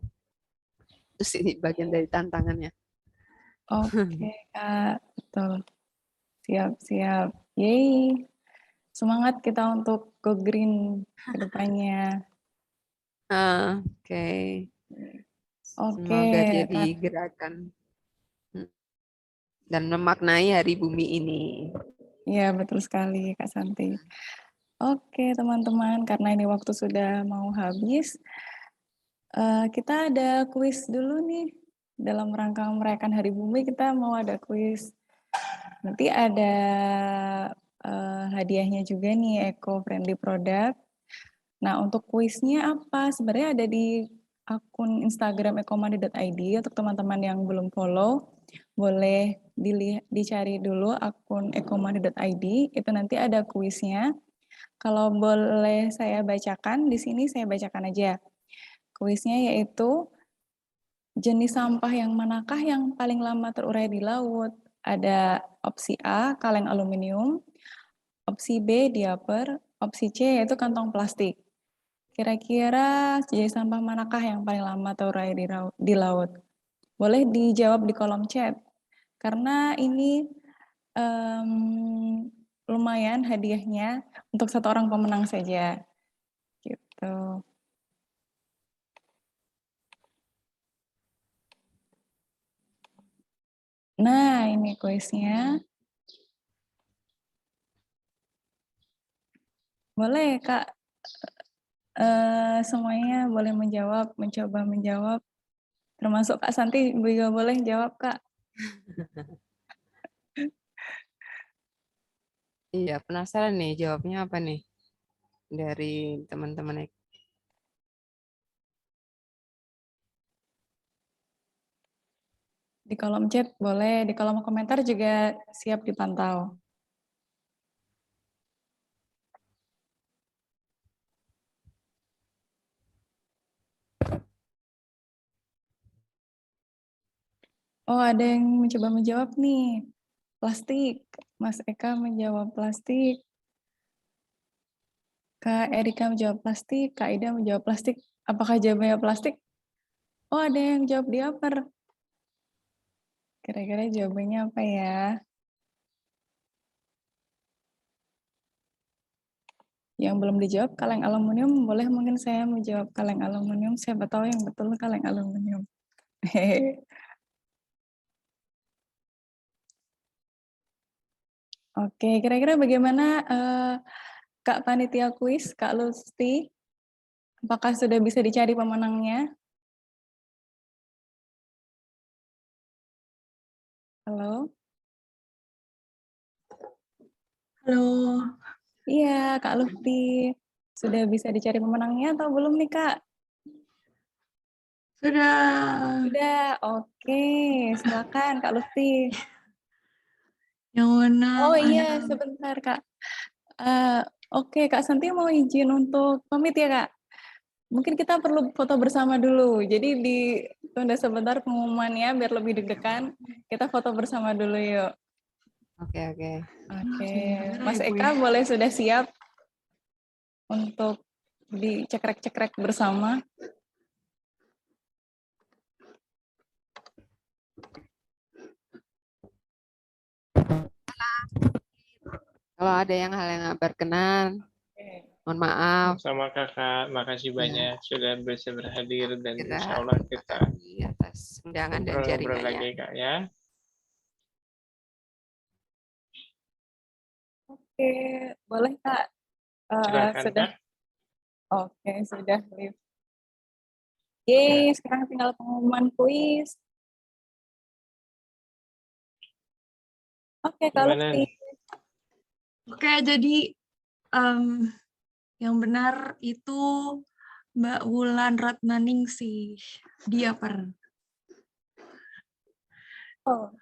Itu sih bagian dari tantangannya. Oke, Kak, betul. Siap, siap. Yeay. Semangat kita untuk go green ke depannya. Oke. Oke, Semoga jadi Kak. gerakan dan memaknai Hari Bumi ini. Iya, betul sekali, Kak Santi. Oke, teman-teman, karena ini waktu sudah mau habis, kita ada kuis dulu nih. Dalam rangka merayakan Hari Bumi, kita mau ada kuis. Nanti ada hadiahnya juga nih, eco-friendly product. Nah, untuk kuisnya apa? Sebenarnya ada di akun Instagram ecomandi.id. Untuk teman-teman yang belum follow, boleh dicari dulu akun ecomandi.id. Itu nanti ada kuisnya. Kalau boleh saya bacakan, di sini saya bacakan aja. Kuisnya yaitu, jenis sampah yang manakah yang paling lama terurai di laut? Ada opsi A, kaleng aluminium, opsi B, diaper, opsi C yaitu kantong plastik. Kira-kira jenis sampah manakah yang paling lama terurai di laut? Boleh dijawab di kolom chat. Karena ini lumayan hadiahnya untuk satu orang pemenang saja. Gitu. Nah, ini kuisnya. Boleh, Kak. Semuanya boleh mencoba menjawab. Termasuk Kak Santi juga boleh jawab, Kak. Iya, penasaran nih jawabnya apa nih dari teman-teman. Di kolom chat boleh, di kolom komentar juga siap dipantau. Oh, ada yang mencoba menjawab nih. Plastik. Mas Eka menjawab plastik. Kak Erika menjawab plastik. Kak Ida menjawab plastik. Apakah jawabannya plastik? Oh, ada yang jawab diaper. Kira-kira jawabannya apa ya? Yang belum dijawab kaleng aluminium, boleh mungkin saya menjawab kaleng aluminium. Siapa tahu yang betul kaleng aluminium. Oke, kira-kira bagaimana Kak Panitia Kuis, Kak Lusti? Apakah sudah bisa dicari pemenangnya? Halo? Halo, Iya, Kak Lusti. Sudah bisa dicari pemenangnya atau belum nih, Kak? sudah. Sudah, oke. Silakan, Kak Lusti. Yang menang Oh iya, adalah sebentar, Kak. Oke, Kak Santi mau izin untuk pamit ya, Kak? Mungkin kita perlu foto bersama dulu. Jadi ditunda sebentar pengumumannya biar lebih deg-degan. Kita foto bersama dulu yuk. Oke, oke. Oke, gimana Mas ya, Bu Eka ya? boleh sudah siap untuk dicekrek-cekrek bersama? Kalau ada hal yang nggak berkenan, mohon maaf. Sama kakak, makasih Ya, banyak sudah bisa berhadir dan kita insya Allah terima kita kasih atas undangan dan ngobrol-ngobrol jaringannya. lagi kak ya. Oke, boleh Kak? Silakan Sudah, kak. oke, sudah live. Yeay, sekarang tinggal pengumuman kuis. Oke, Kak Gimana Lutfi. nih? Oke, jadi yang benar itu Mbak Wulan Ratnaningsih, diaper. Oh,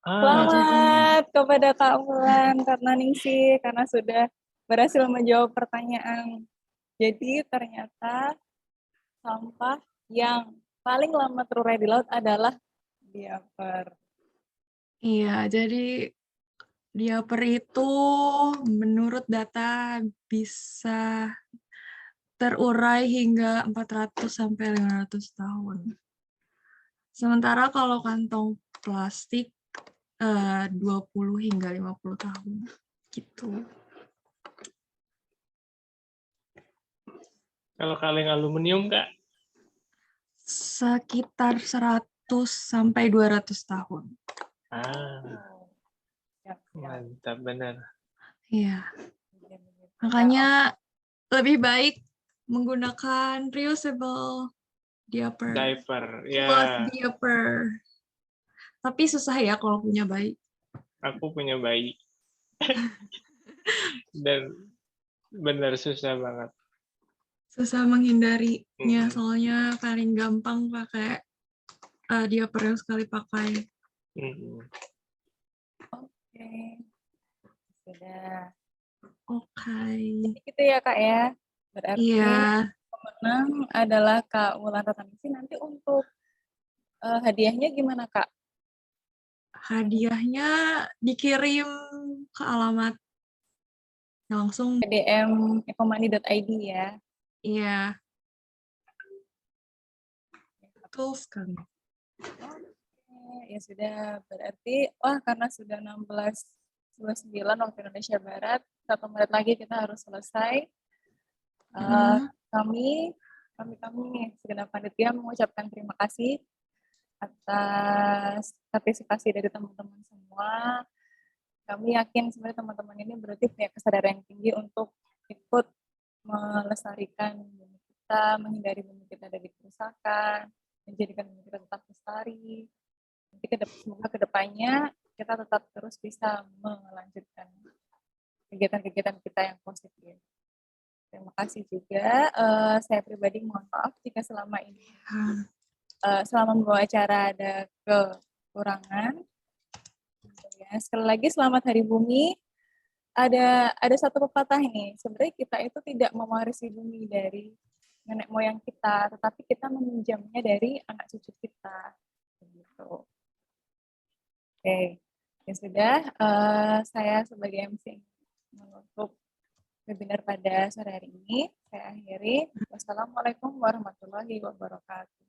Ah, selamat kepada Kak Wulan karena Ningsih karena sudah berhasil menjawab pertanyaan. Jadi ternyata sampah yang paling lama terurai di laut adalah diaper. Iya, jadi diaper itu menurut data bisa terurai hingga 400 sampai 500 tahun. Sementara kalau kantong plastik 20 hingga 50 tahun gitu. Kalau kaleng aluminium, Kak? Sekitar 100 sampai 200 tahun. Siap, siap. Mantap benar. Iya. Begitu. Makanya lebih baik menggunakan reusable diaper. Diaper, Cloth ya. diaper. Tapi susah ya kalau punya bayi. Aku punya bayi. Dan benar susah banget. Susah menghindarinya, Mm-mm. soalnya paling gampang pakai diaper yang sekali pakai. Mm-mm. Oke. Sudah. Oke. Gitu ya, Kak ya. Berarti Iya, pemenang adalah Kak Wulan Ratnasih. Nanti untuk hadiahnya gimana, Kak? hadiahnya dikirim ke alamat langsung. DM ecomani.id ya. Iya, betul sekali. Oke, ya sudah. Berarti, karena sudah 16.29 waktu Indonesia Barat, 1 menit lagi kita harus selesai. Kami segenap panitia mengucapkan terima kasih atas partisipasi dari teman-teman semua. Kami yakin sebenarnya teman-teman ini berarti punya kesadaran yang tinggi untuk ikut melestarikan bumi kita, menghindari bumi kita dari kerusakan, menjadikan bumi kita tetap lestari. Nanti semoga kedepannya kita tetap terus bisa melanjutkan kegiatan-kegiatan kita yang positif. Terima kasih juga. Saya pribadi mohon maaf jika selama ini selama membawa acara ada kekurangan. Ya, sekali lagi selamat Hari Bumi. Ada satu pepatah ini. Sebenarnya kita itu tidak mewarisi bumi dari nenek moyang kita, tetapi kita meminjamnya dari anak cucu kita. Begitu. Oke, ya sudah. Saya sebagai MC menutup webinar pada sore hari ini. Saya akhiri. Wassalamualaikum warahmatullahi wabarakatuh.